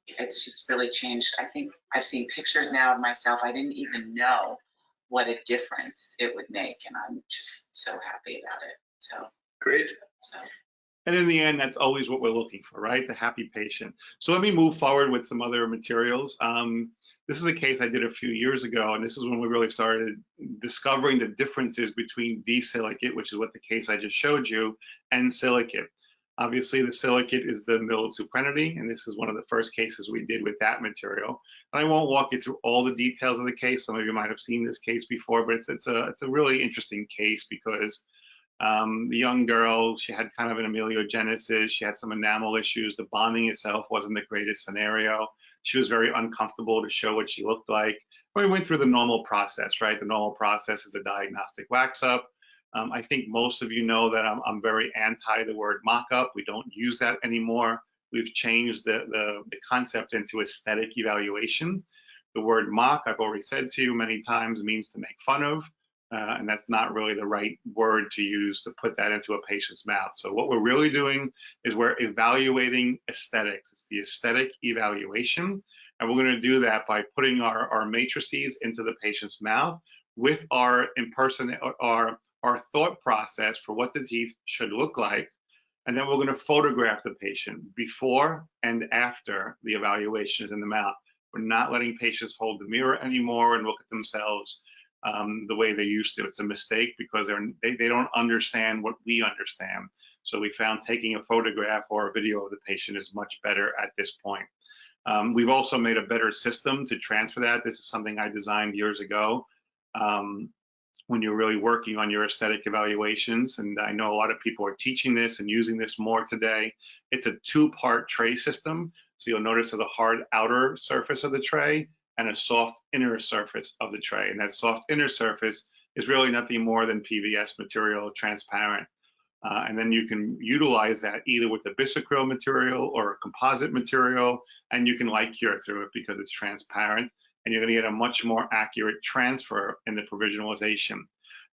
it's just really changed. I think I've seen pictures now of myself. I didn't even know what a difference it would make, and I'm just so happy about it. So great. So. And in the end, that's always what we're looking for, right? The happy patient. So let me move forward with some other materials. This is a case I did a few years ago, and this is when we really started discovering the differences between disilicate, which is what the case I just showed you, and silicate. Obviously, the silicate is the milled suprenity, and this is one of the first cases we did with that material. And I won't walk you through all the details of the case. Some of you might have seen this case before, but it's a really interesting case because the young girl, she had kind of an ameliogenesis. She had some enamel issues. The bonding itself wasn't the greatest scenario. She was very uncomfortable to show what she looked like. We went through the normal process, right? The normal process is a diagnostic wax up. I think most of you know that I'm very anti the word mock-up. We don't use that anymore. We've changed the concept into aesthetic evaluation. The word mock, I've already said to you many times, means to make fun of, and that's not really the right word to use to put that into a patient's mouth. So what we're really doing is we're evaluating aesthetics. It's the aesthetic evaluation, and we're going to do that by putting our matrices into the patient's mouth with our our thought process for what the teeth should look like. And then we're going to photograph the patient before and after the evaluation is in the mouth. We're not letting patients hold the mirror anymore and look at themselves the way they used to. It's a mistake because they don't understand what we understand. So we found taking a photograph or a video of the patient is much better at this point. We've also made a better system to transfer that. This is something I designed years ago. When you're really working on your aesthetic evaluations, and I know a lot of people are teaching this and using this more today. It's a two-part tray system. So you'll notice there's a hard outer surface of the tray and a soft inner surface of the tray. And that soft inner surface is really nothing more than PVS material, transparent. And then you can utilize that either with the bisacryl material or a composite material, and you can light cure through it because it's transparent, and you're going to get a much more accurate transfer in the provisionalization.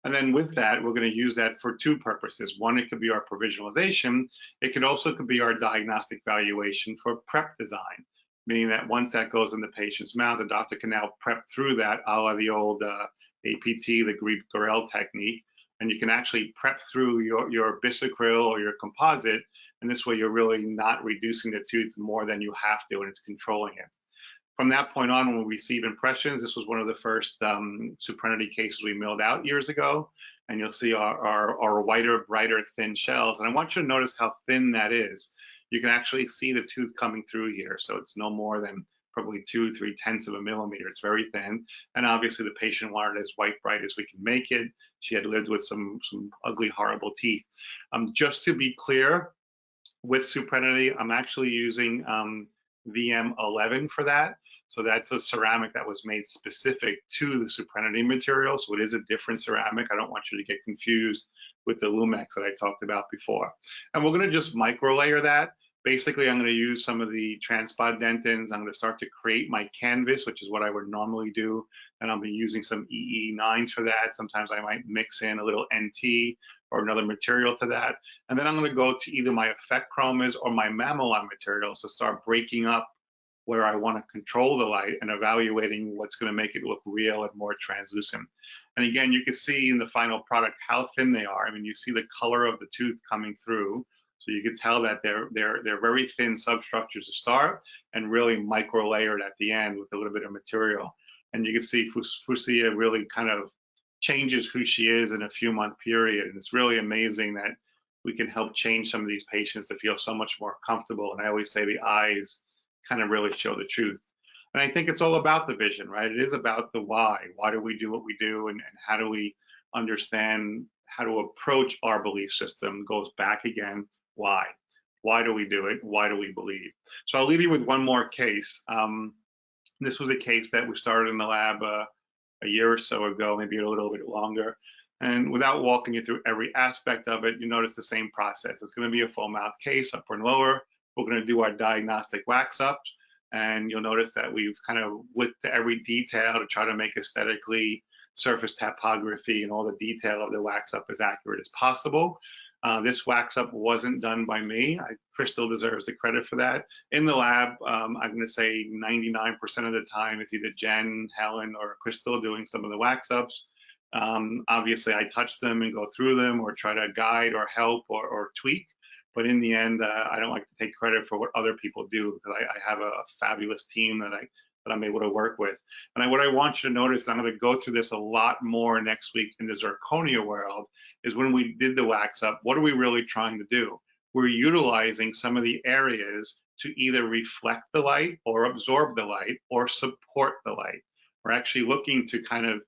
And then with that, we're going to use that for two purposes. One, it could be our provisionalization. It could also be our diagnostic valuation for prep design, meaning that once that goes in the patient's mouth, the doctor can now prep through that a la the old APT, the Grieb-Gorel technique, and you can actually prep through your bisacryl or your composite, and this way you're really not reducing the tooth more than you have to, and it's controlling it. From that point on, when we receive impressions, this was one of the first Suprenity cases we milled out years ago, and you'll see our whiter, brighter, thin shells, and I want you to notice how thin that is. You can actually see the tooth coming through here, so it's no more than probably 2/3 of a millimeter. It's very thin, and obviously the patient wanted it as white bright as we can make it. She had lived with some ugly, horrible teeth. Just to be clear, with Suprenity, I'm actually using VM11 for that. So that's a ceramic that was made specific to the Suprenity material. So it is a different ceramic. I don't want you to get confused with the Lumex that I talked about before. And we're going to just micro layer that. Basically, I'm going to use some of the transpod dentins. I'm going to start to create my canvas, which is what I would normally do. And I'll be using some EE9s for that. Sometimes I might mix in a little NT or another material to that. And then I'm going to go to either my effect chromas or my Mamelon materials to start breaking up where I want to control the light and evaluating what's going to make it look real and more translucent. And again, you can see in the final product how thin they are. I mean, you see the color of the tooth coming through. So you can tell that they're very thin substructures to start and really micro layered at the end with a little bit of material. And you can see Fusia really kind of changes who she is in a few month period. And it's really amazing that we can help change some of these patients to feel so much more comfortable. And I always say the eyes kind of really show the truth. And I think it's all about the vision, right? It is about the why. Why do we do what we do, and how do we understand how to approach our belief system? Goes back again. Why? Why do we do it? Why do we believe? So I'll leave you with one more case. This was a case that we started in the lab a year or so ago, maybe a little bit longer. And without walking you through every aspect of it, you notice the same process. It's going to be a full mouth case, upper and lower. We're going to do our diagnostic wax up, and you'll notice that we've kind of looked to every detail to try to make aesthetically surface topography and all the detail of the wax up as accurate as possible. This wax up wasn't done by me. Crystal deserves the credit for that. In the lab, I'm going to say 99% of the time it's either Jen, Helen, or Crystal doing some of the wax ups. Obviously, I touch them and go through them or try to guide or help or tweak. But in the end, I don't like to take credit for what other people do, because I have a fabulous team that I'm able to work with. And what I want you to notice, I'm going to go through this a lot more next week in the zirconia world, is when we did the wax up, what are we really trying to do? We're utilizing some of the areas to either reflect the light or absorb the light or support the light. We're actually looking to kind of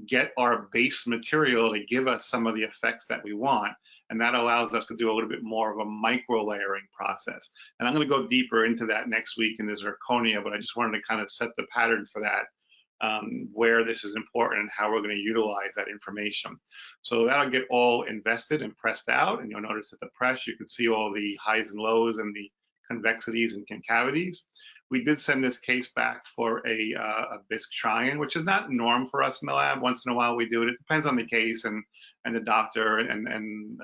get our base material to give us some of the effects that we want. And that allows us to do a little bit more of a micro layering process. And I'm going to go deeper into that next week in the zirconia, but I just wanted to kind of set the pattern for that. where this is important and how we're going to utilize that information. So that'll get all invested and pressed out, and you'll notice at the press you can see all the highs and lows and the convexities and concavities. We did send this case back for a bisque try-in, which is not norm for us in the lab. Once in a while we do it. It depends on the case and the doctor and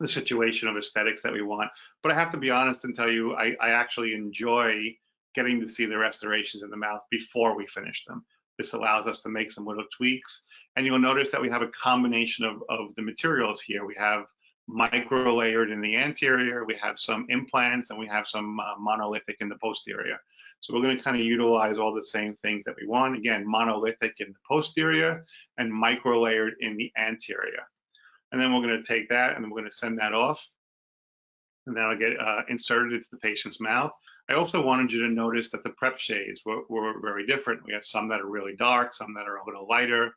the situation of aesthetics that we want. But I have to be honest and tell you, I actually enjoy getting to see the restorations in the mouth before we finish them. This allows us to make some little tweaks. And you'll notice that we have a combination of the materials here. We have micro layered in the anterior, we have some implants, and we have some monolithic in the posterior. So we're going to kind of utilize all the same things that we want. Again, monolithic in the posterior and micro layered in the anterior. And then we're going to take that and we're going to send that off, and that'll get inserted into the patient's mouth. I also wanted you to notice that the prep shades were very different. We have some that are really dark, some that are a little lighter.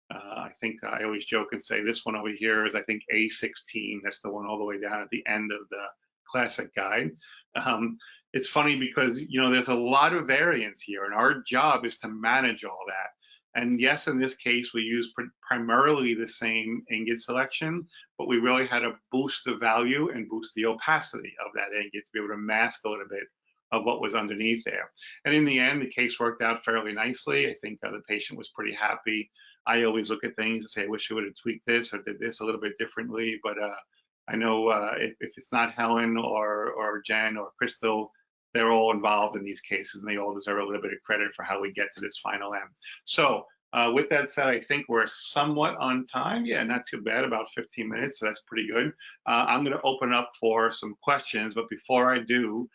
I think I always joke and say this one over here is, I think, A16. That's the one all the way down at the end of the classic guide. It's funny because, you know, there's a lot of variance here, and our job is to manage all that. And yes, in this case, we use primarily the same ingot selection, but we really had to boost the value and boost the opacity of that ingot to be able to mask a little bit of what was underneath there. And in the end, the case worked out fairly nicely. I think the patient was pretty happy. I always look at things and say, I wish I would have tweaked this or did this a little bit differently. But I know if it's not Helen or Jen or Crystal, they're all involved in these cases, and they all deserve a little bit of credit for how we get to this final end. So with that said, I think we're somewhat on time. Yeah, not too bad, about 15 minutes, so that's pretty good. I'm going to open up for some questions, but before I do,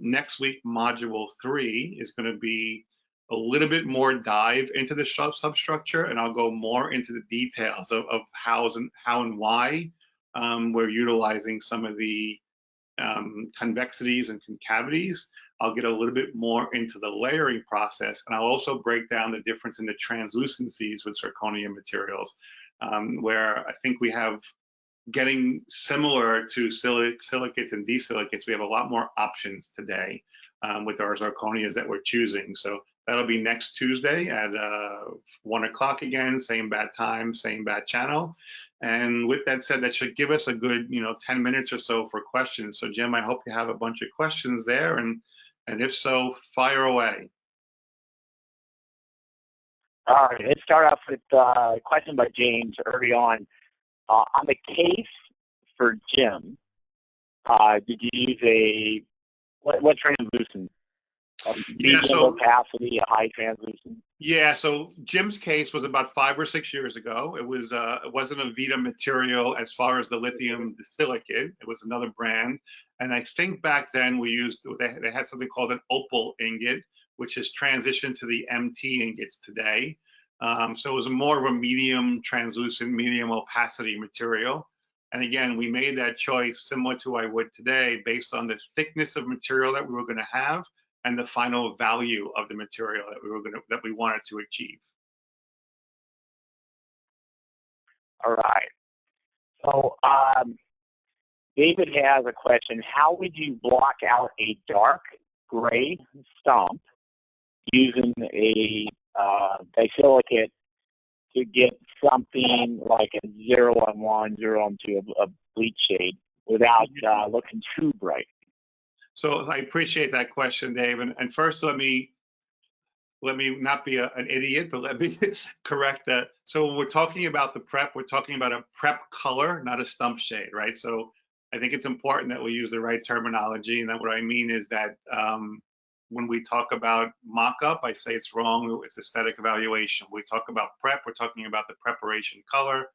next week, module 3 is going to be a little bit more dive into the substructure, and I'll go more into the details of how and why we're utilizing some of the convexities and concavities. I'll get a little bit more into the layering process, and I'll also break down the difference in the translucencies with zirconia materials, where I think we have, getting similar to silicates and disilicates, we have a lot more options today with our zirconias that we're choosing. So that'll be next Tuesday at 1 o'clock again, same bad time, same bad channel. And with that said, that should give us a good, 10 minutes or so for questions. So Jim, I hope you have a bunch of questions there, and if so, fire away. All right, let's start off with a question by James early on. On the case for Jim, did you use what translucent? Medium opacity, a high translucent? Yeah, so Jim's case was about 5 or 6 years ago. It wasn't a VITA material as far as the lithium Disilicate. It was another brand. And I think back then they had something called an opal ingot, which has transitioned to the MT ingots today. So it was more of a medium translucent, medium opacity material. And again, we made that choice similar to I would today based on the thickness of material that we were going to have and the final value of the material that we wanted to achieve. All right. So David has a question. How would you block out a dark gray stump using a disilicate to get something like a 0-on-1, 0-on-2, a bleach shade without looking too bright? So I appreciate that question, Dave. And first, let me not be an idiot, but let me correct that. So when we're talking about the prep, we're talking about a prep color, not a stump shade, right? So I think it's important that we use the right terminology. And that what I mean is that when we talk about mock-up, I say it's wrong. It's aesthetic evaluation. When we talk about prep, we're talking about the preparation color.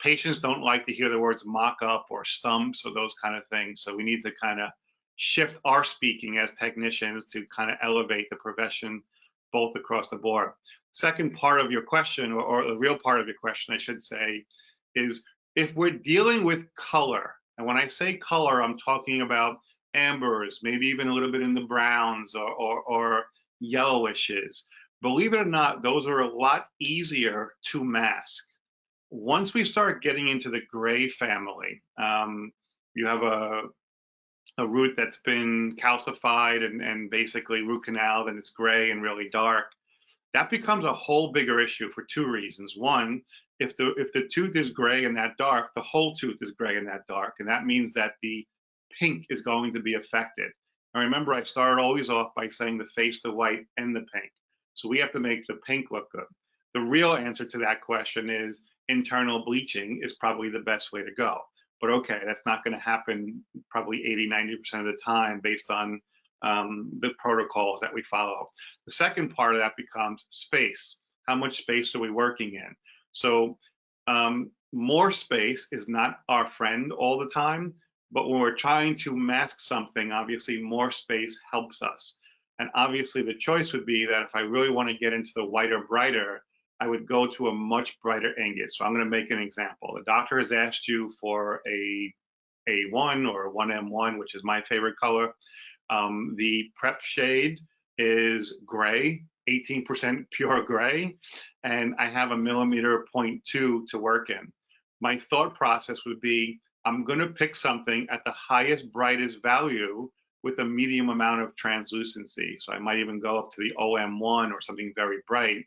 Patients don't like to hear the words mock-up or stumps or those kind of things. So we need to kind of shift our speaking as technicians to kind of elevate the profession both across the board. Second part of your question, or the real part of your question, I should say, is if we're dealing with color, and when I say color, I'm talking about ambers, maybe even a little bit in the browns or yellowishes. Believe it or not, those are a lot easier to mask. Once we start getting into the gray family, you have a root that's been calcified and basically root canaled and it's gray and really dark. That becomes a whole bigger issue for two reasons. One, if the tooth is gray and that dark, the whole tooth is gray and that dark, and that means that the pink is going to be affected. And remember, I started always off by saying the face, the white, and the pink. So we have to make the pink look good. The real answer to that question is internal bleaching is probably the best way to go. But okay, that's not going to happen probably 80–90% of the time based on the protocols that we follow. The second part of that becomes space. How much space are we working in? So more space is not our friend all the time, but when we're trying to mask something, obviously more space helps us. And obviously the choice would be that if I really want to get into the whiter, brighter, I would go to a much brighter ingot. So I'm going to make an example. The doctor has asked you for a A1 or a 1M1, which is my favorite color. The prep shade is gray, 18% pure gray, and I have a 1.2mm to work in. My thought process would be, I'm going to pick something at the highest, brightest value with a medium amount of translucency. So I might even go up to the OM1 or something very bright.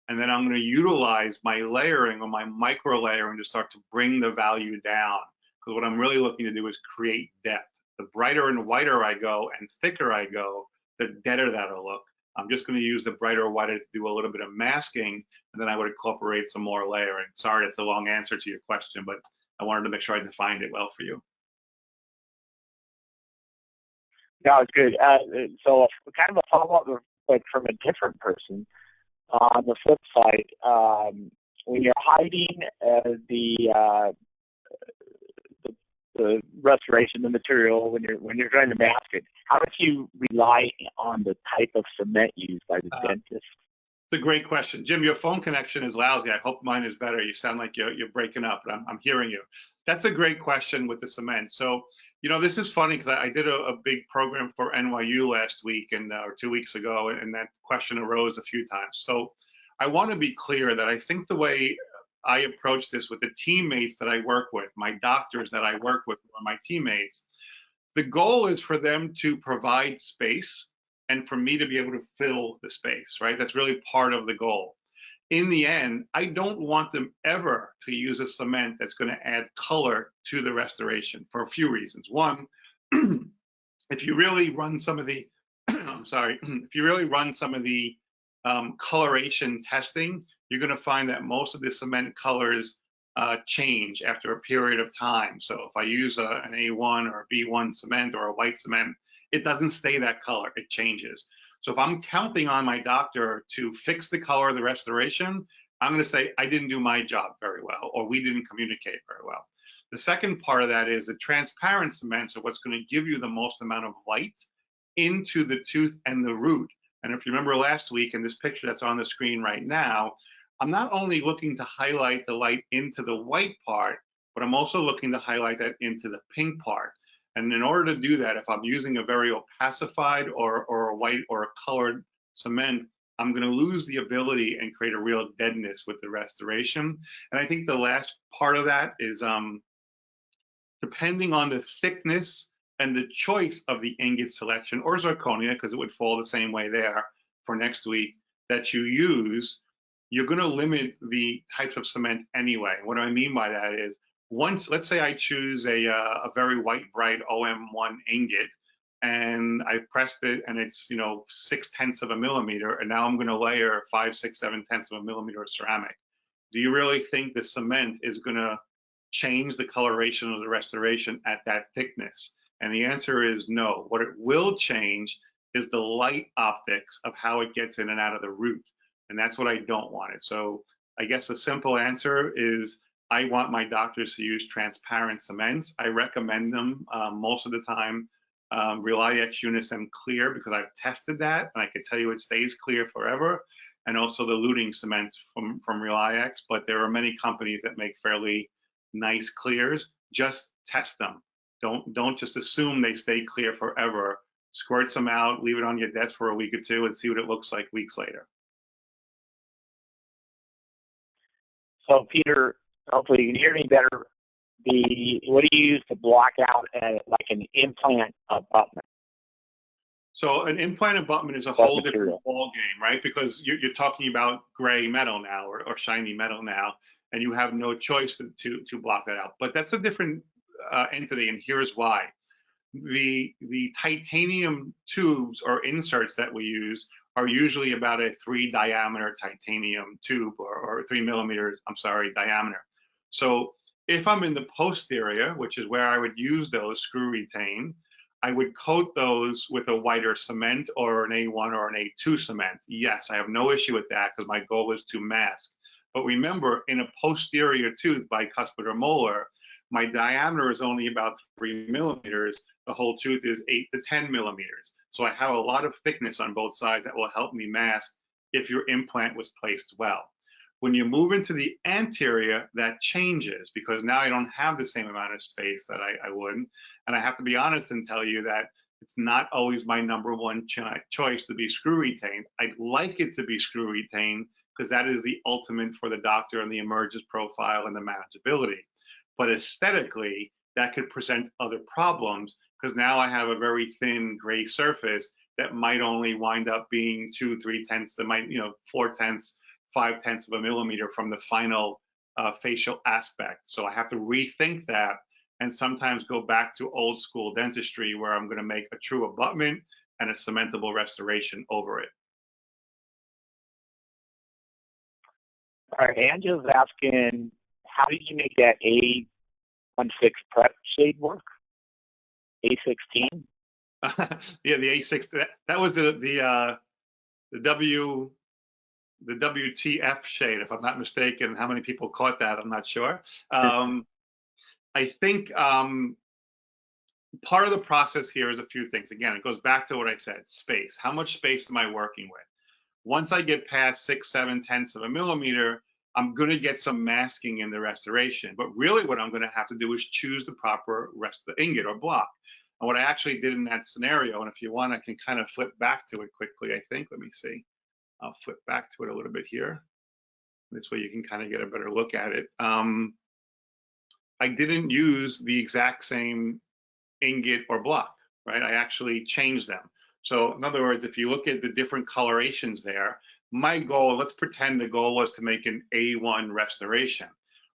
And then I'm going to utilize my layering or my micro layering to start to bring the value down. Because what I'm really looking to do is create depth. The brighter and whiter I go and thicker I go, the deader that'll look. I'm just going to use the brighter or whiter to do a little bit of masking, and then I would incorporate some more layering. Sorry, that's a long answer to your question, but I wanted to make sure I defined it well for you. No, it's good. So kind of a follow-up, but from a different person. On the flip side, when you're hiding the restoration, the material, when you're trying to mask it, how much you rely on the type of cement used by the dentist? It's a great question. Jim, your phone connection is lousy. I hope mine is better. You sound like you're breaking up, but I'm hearing you. That's a great question with the cement. So, you know, this is funny because I did a big program for NYU last week or 2 weeks ago, and that question arose a few times. So I want to be clear that I think the way I approach this with the teammates that I work with, my doctors that I work with, or my teammates, the goal is for them to provide space and for me to be able to fill the space, right? That's really part of the goal. In the end, I don't want them ever to use a cement that's going to add color to the restoration for a few reasons. One, if you really run some of the, I'm sorry, if you really run some of the coloration testing, you're going to find that most of the cement colors change after a period of time. So if I use an A1 or a B1 cement or a white cement, it doesn't stay that color, it changes. So if I'm counting on my doctor to fix the color of the restoration, I'm going to say I didn't do my job very well, or we didn't communicate very well. The second part of that is the transparent cements are what's going to give you the most amount of light into the tooth and the root. And if you remember last week in this picture that's on the screen right now, I'm not only looking to highlight the light into the white part, but I'm also looking to highlight that into the pink part. And in order to do that, if I'm using a very opacified or a white or a colored cement, I'm going to lose the ability and create a real deadness with the restoration. And I think the last part of that is depending on the thickness and the choice of the ingot selection or zirconia, because it would fall the same way there for next week, that you use, you're going to limit the types of cement anyway. What I mean by that is, once, let's say I choose a very white, bright OM1 ingot, and I pressed it, and it's 0.6 of a millimeter, and now I'm going to layer 5, 6, 7/10 of a millimeter of ceramic. Do you really think the cement is going to change the coloration of the restoration at that thickness? And the answer is no. What it will change is the light optics of how it gets in and out of the root, and that's what I don't want it. So I guess the simple answer is, I want my doctors to use transparent cements. I recommend them most of the time. ReliX Unisem Clear, because I've tested that and I can tell you it stays clear forever. And also the luting cement from ReliX, but there are many companies that make fairly nice clears. Just test them. Don't just assume they stay clear forever. Squirt some out, leave it on your desk for a week or two, and see what it looks like weeks later. So Peter, hopefully you can hear me better. What do you use to block out like an implant abutment? So an implant abutment is a What whole different material? ball game, right? Because you're talking about gray metal now or shiny metal now, and you have no choice to block that out. But that's a different entity, and here's why. The titanium tubes or inserts that we use are usually about a 3 diameter titanium tube or 3 millimeters, I'm sorry, diameter. So if I'm in the posterior, which is where I would use those screw retain, I would coat those with a whiter cement or an A1 or an A2 cement. Yes, I have no issue with that because my goal is to mask. But remember, in a posterior tooth, bicuspid or molar, my diameter is only about 3 millimeters. The whole tooth is 8 to 10 millimeters. So I have a lot of thickness on both sides that will help me mask if your implant was placed well. When you move into the anterior, that changes because now I don't have the same amount of space that I would. And I have to be honest and tell you that it's not always my number one choice to be screw retained. I'd like it to be screw retained because that is the ultimate for the doctor and the emergence profile and the manageability. But aesthetically, that could present other problems because now I have a very thin gray surface that might only wind up being 2, 3 tenths, that might, 4 tenths, 5 tenths of a millimeter from the final facial aspect. So I have to rethink that and sometimes go back to old school dentistry where I'm going to make a true abutment and a cementable restoration over it. All right, Angela's asking, how did you make that A16 prep shade work? A16? Yeah, the A6. That was the WTF shade, if I'm not mistaken. How many people caught that? I'm not sure. I think part of the process here is a few things. Again, it goes back to what I said, space. How much space am I working with? Once I get past 6, 7 tenths of a millimeter, I'm going to get some masking in the restoration. But really what I'm going to have to do is choose the proper ingot or block. And what I actually did in that scenario, and if you want, I can kind of flip back to it quickly, I think. Let me see. I'll flip back to it a little bit here. This way you can kind of get a better look at it. I didn't use the exact same ingot or block, right? I actually changed them. So in other words, if you look at the different colorations there, my goal, let's pretend the goal was to make an A1 restoration.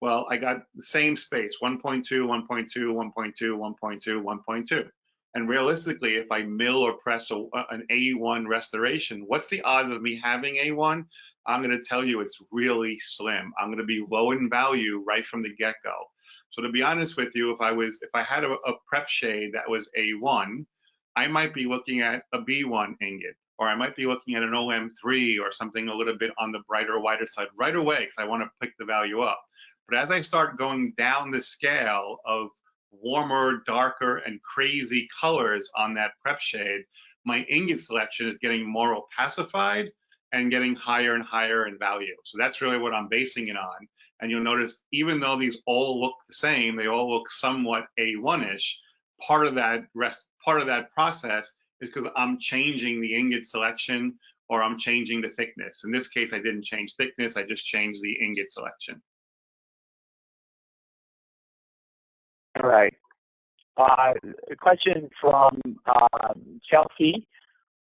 Well, I got the same space, 1.2, 1.2, 1.2, 1.2, 1.2. And realistically, if I mill or press an A1 restoration, what's the odds of me having A1? I'm going to tell you it's really slim. I'm going to be low in value right from the get-go. So to be honest with you, if I had a prep shade that was A1, I might be looking at a B1 ingot, or I might be looking at an OM3 or something a little bit on the brighter, whiter side right away because I want to pick the value up. But as I start going down the scale of warmer, darker, and crazy colors on that prep shade, my ingot selection is getting more opacified and getting higher and higher in value. So that's really what I'm basing it on. And you'll notice, even though these all look the same, they all look somewhat A1-ish. Part of that process is because I'm changing the ingot selection or I'm changing the thickness. In this case, I didn't change thickness, I just changed the ingot selection. All right. A question from Chelsea.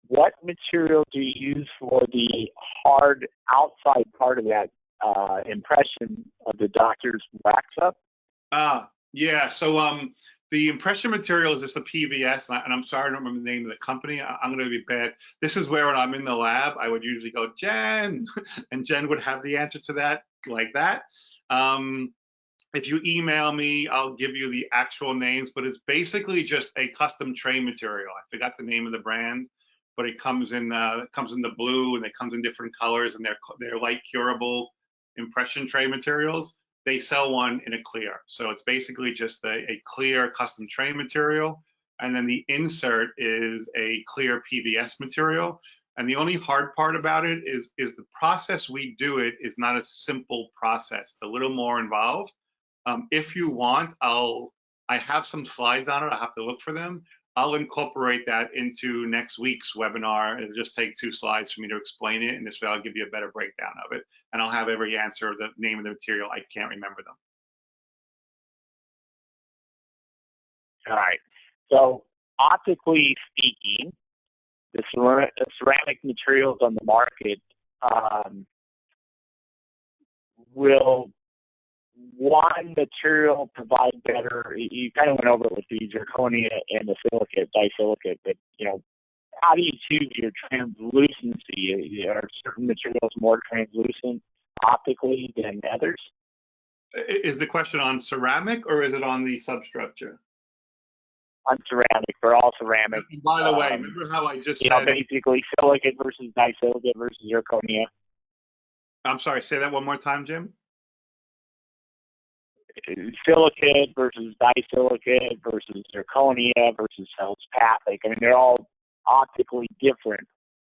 What material do you use for the hard outside part of that impression of the doctor's wax up? Yeah, so the impression material is just a PVS, and I'm sorry I don't remember the name of the company. I'm going to be bad. This is where when I'm in the lab, I would usually go, Jen, and Jen would have the answer to that like that. If you email me, I'll give you the actual names, but it's basically just a custom tray material. I forgot the name of the brand, but it comes in the blue and it comes in different colors, and they're light curable impression tray materials. They sell one in a clear, so it's basically just a clear custom tray material, and then the insert is a clear PVS material. And the only hard part about it is the process we do it is not a simple process. It's a little more involved. If you want, I have some slides on it. I have to look for them. I'll incorporate that into next week's webinar. It'll just take 2 slides for me to explain it, and this way I'll give you a better breakdown of it. And I'll have every answer, the name of the material. I can't remember them. All right. So optically speaking, the ceramic materials on the market will one material provide better? You kind of went over it with the zirconia and the silicate, disilicate, but how do you choose your translucency? Are certain materials more translucent optically than others? Is the question on ceramic or is it on the substructure? On ceramic, for all ceramic. By the way, remember how I just said basically silicate versus disilicate versus zirconia? I'm sorry, say that one more time, Jim. Silicate versus disilicate versus zirconia versus feldspathic. I mean, they're all optically different.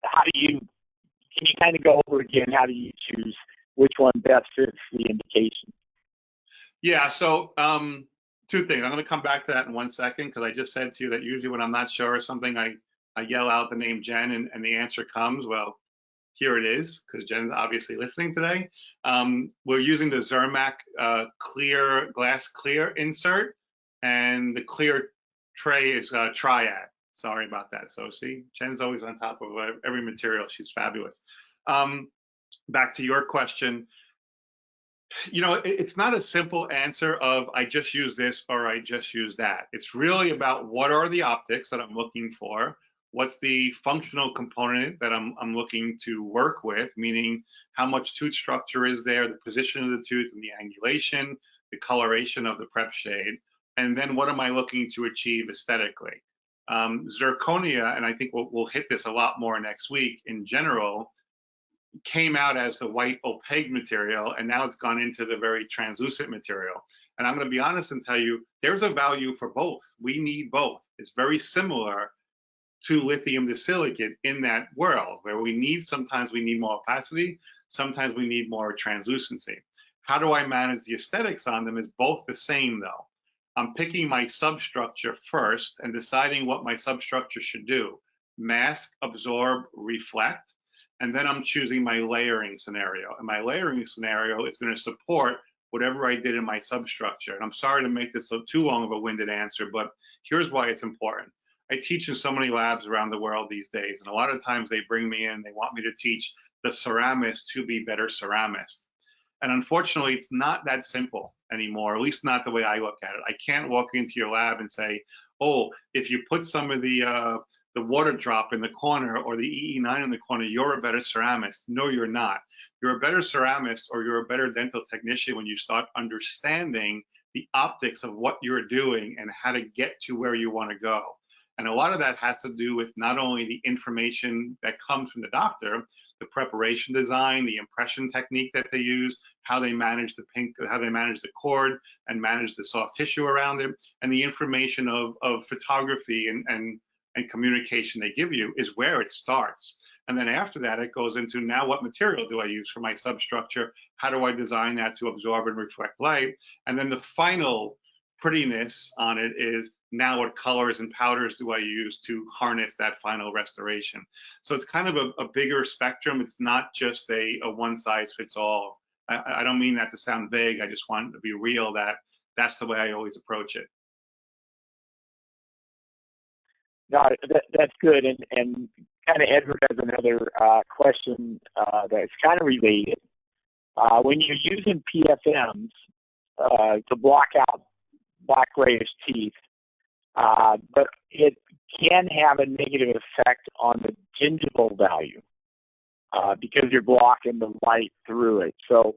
Can you kind of go over again, how do you choose which one best fits the indication? Yeah, so two things. I'm going to come back to that in 1 second, because I just said to you that usually when I'm not sure of something, I yell out the name Jen and the answer comes. Well, here it is, because Jen's obviously listening today. We're using the Zermac glass clear insert, and the clear tray is Triad. Sorry about that. So see, Jen's always on top of every material. She's fabulous. Back to your question. It's not a simple answer of I just use this or I just use that. It's really about what are the optics that I'm looking for, what's the functional component that I'm looking to work with, meaning how much tooth structure is there, the position of the tooth and the angulation, the coloration of the prep shade, and then what am I looking to achieve aesthetically. Zirconia, and I think we'll hit this a lot more next week, in general, came out as the white opaque material, and now it's gone into the very translucent material. And I'm going to be honest and tell you, there's a value for both. We need both. It's very similar to lithium disilicate in that world, where sometimes we need more opacity, sometimes we need more translucency. How do I manage the aesthetics on them is both the same though. I'm picking my substructure first and deciding what my substructure should do: mask, absorb, reflect. And then I'm choosing my layering scenario. And my layering scenario is going to support whatever I did in my substructure. And I'm sorry to make this too long of a winded answer, but here's why it's important. I teach in so many labs around the world these days, and a lot of times they bring me in, they want me to teach the ceramists to be better ceramists. And unfortunately, it's not that simple anymore, at least not the way I look at it. I can't walk into your lab and say, oh, if you put some of the water drop in the corner or the EE9 in the corner, you're a better ceramist. No, you're not. You're a better ceramist, or you're a better dental technician when you start understanding the optics of what you're doing and how to get to where you want to go. And a lot of that has to do with not only the information that comes from the doctor, the preparation design, the impression technique that they use, how they manage the cord and manage the soft tissue around it, and the information of photography and communication they give you is where it starts. And then after that, it goes into, now what material do I use for my substructure? How do I design that to absorb and reflect light? And then the final prettiness on it is, now what colors and powders do I use to harness that final restoration? So it's kind of a bigger spectrum. It's not just a one size fits all. I don't mean that to sound vague. I just want it to be real that that's the way I always approach it. No, that's good. And kind of Edward has another question that's kind of related. When you're using PFMs to block out black grayish teeth, but it can have a negative effect on the gingival value because you're blocking the light through it. So,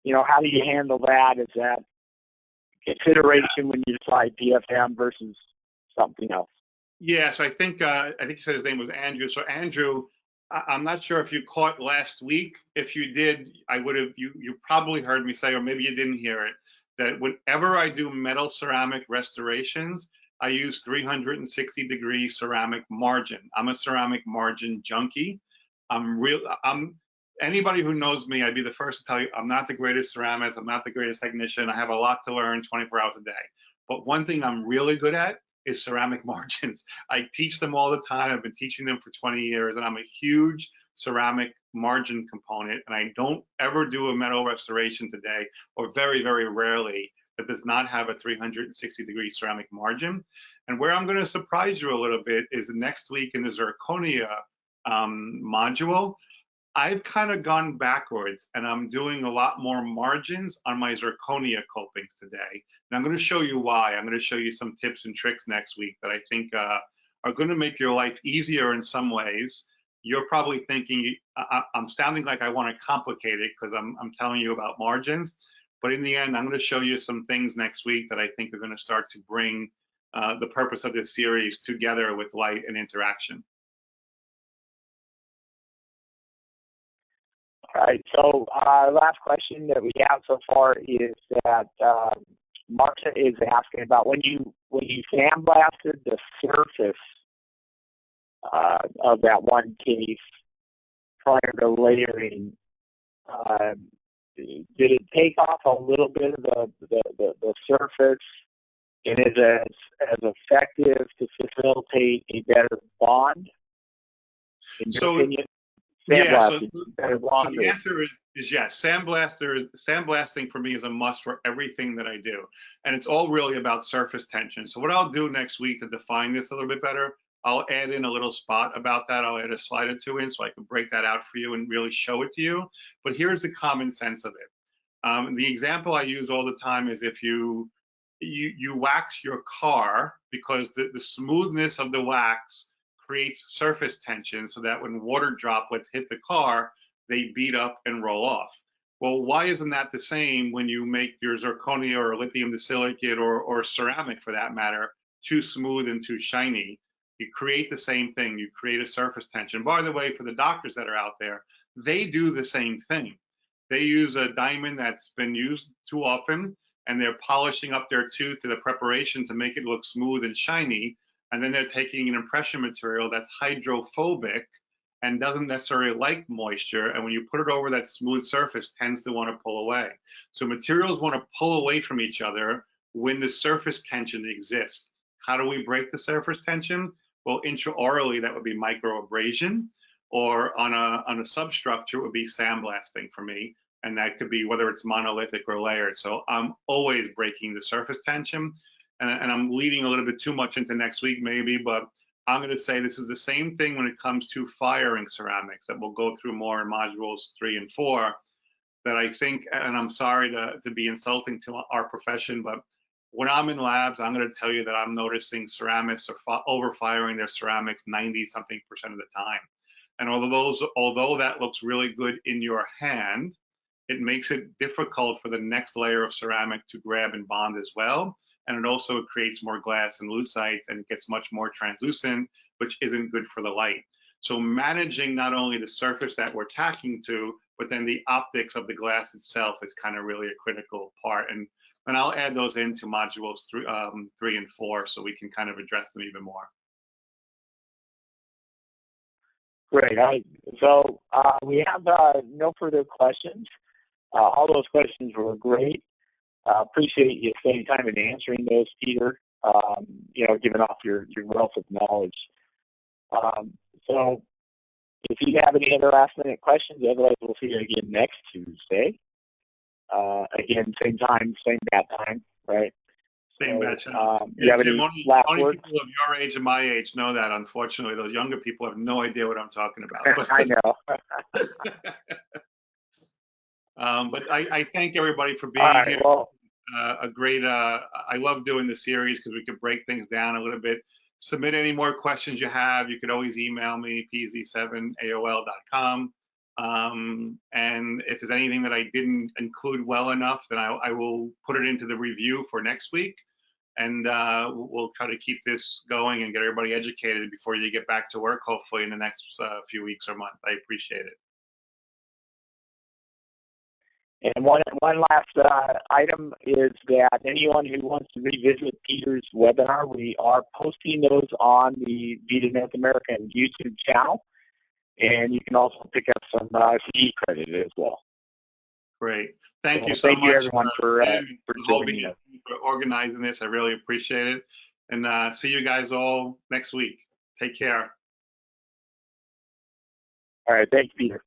how do you handle that? Is that consideration when you decide PFM versus something else? Yeah, so I think you said his name was Andrew. So Andrew, I'm not sure if you caught last week. If you did, you probably heard me say, or maybe you didn't hear it, that whenever I do metal ceramic restorations, I use 360-degree ceramic margin. I'm a ceramic margin junkie. Anybody who knows me, I'd be the first to tell you, I'm not the greatest ceramist. I'm not the greatest technician. I have a lot to learn 24 hours a day. But one thing I'm really good at is ceramic margins. I teach them all the time. I've been teaching them for 20 years, and I'm a huge ceramic margin component. And I don't ever do a metal restoration today, or very, very rarely, that does not have a 360-degree ceramic margin. And where I'm going to surprise you a little bit is next week in the zirconia module, I've kind of gone backwards, and I'm doing a lot more margins on my zirconia copings today. And I'm going to show you why. I'm going to show you some tips and tricks next week that I think are going to make your life easier in some ways. You're probably thinking, I'm sounding like I want to complicate it because I'm telling you about margins. But in the end, I'm going to show you some things next week that I think are going to start to bring the purpose of this series together with light and interaction. All right, so last question that we have so far is that Marcia is asking about when you sandblasted the surface of that one case prior to layering, did it take off a little bit of the surface, and is it as effective to facilitate a better bond, in your opinion? Yeah, so the answer is yes. Sandblasting for me is a must for everything that I do. And it's all really about surface tension. So what I'll do next week to define this a little bit better, I'll add in a little spot about that. I'll add a slide or two in so I can break that out for you and really show it to you. But here's the common sense of it. The example I use all the time is if you wax your car, because the smoothness of the wax creates surface tension so that when water droplets hit the car, they beat up and roll off. Well, why isn't that the same when you make your zirconia or lithium disilicate or ceramic for that matter too smooth and too shiny? You create the same thing. You create a surface tension. By the way, for the doctors that are out there, they do the same thing. They use a diamond that's been used too often, and they're polishing up their tooth to the preparation to make it look smooth and shiny. And then they're taking an impression material that's hydrophobic and doesn't necessarily like moisture. And when you put it over that smooth surface, tends to want to pull away. So materials want to pull away from each other when the surface tension exists. How do we break the surface tension? Well, intraorally, that would be microabrasion, or on a substructure, it would be sandblasting for me. And that could be whether it's monolithic or layered. So I'm always breaking the surface tension. And I'm leading a little bit too much into next week maybe, but I'm going to say this is the same thing when it comes to firing ceramics that we'll go through more in modules 3 and 4, that I think, and I'm sorry to be insulting to our profession, but when I'm in labs, I'm going to tell you that I'm noticing ceramics are over-firing their ceramics 90-something% of the time. And although that looks really good in your hand, it makes it difficult for the next layer of ceramic to grab and bond as well. And it also creates more glass and lucite, and it gets much more translucent, which isn't good for the light. So managing not only the surface that we're tacking to, but then the optics of the glass itself is kind of really a critical part. And I'll add those into modules 3 and 4 so we can kind of address them even more. Great. So we have no further questions. All those questions were great. Appreciate you spending time in answering those, Peter, giving off your wealth of knowledge. So if you have any other last minute questions, otherwise we'll see you again next Tuesday. Again, same time, same bat time, right? Same so, bad time. You have any last only words? people of your age and my age know that, unfortunately. Those younger people have no idea what I'm talking about. I know. But I thank everybody for being here. Well, I love doing the series because we can break things down a little bit. Submit any more questions you have. You could always email me, pz7aol.com. And if there's anything that I didn't include well enough, then I will put it into the review for next week. And we'll try to keep this going and get everybody educated before you get back to work, hopefully in the next few weeks or month. I appreciate it. And one last item is that anyone who wants to revisit Peter's webinar, we are posting those on the VITA North American YouTube channel, and you can also pick up some CD credit as well. Great. Thank you so much. Thank you, everyone, for joining us. For organizing this. I really appreciate it. And see you guys all next week. Take care. All right. Thank you, Peter.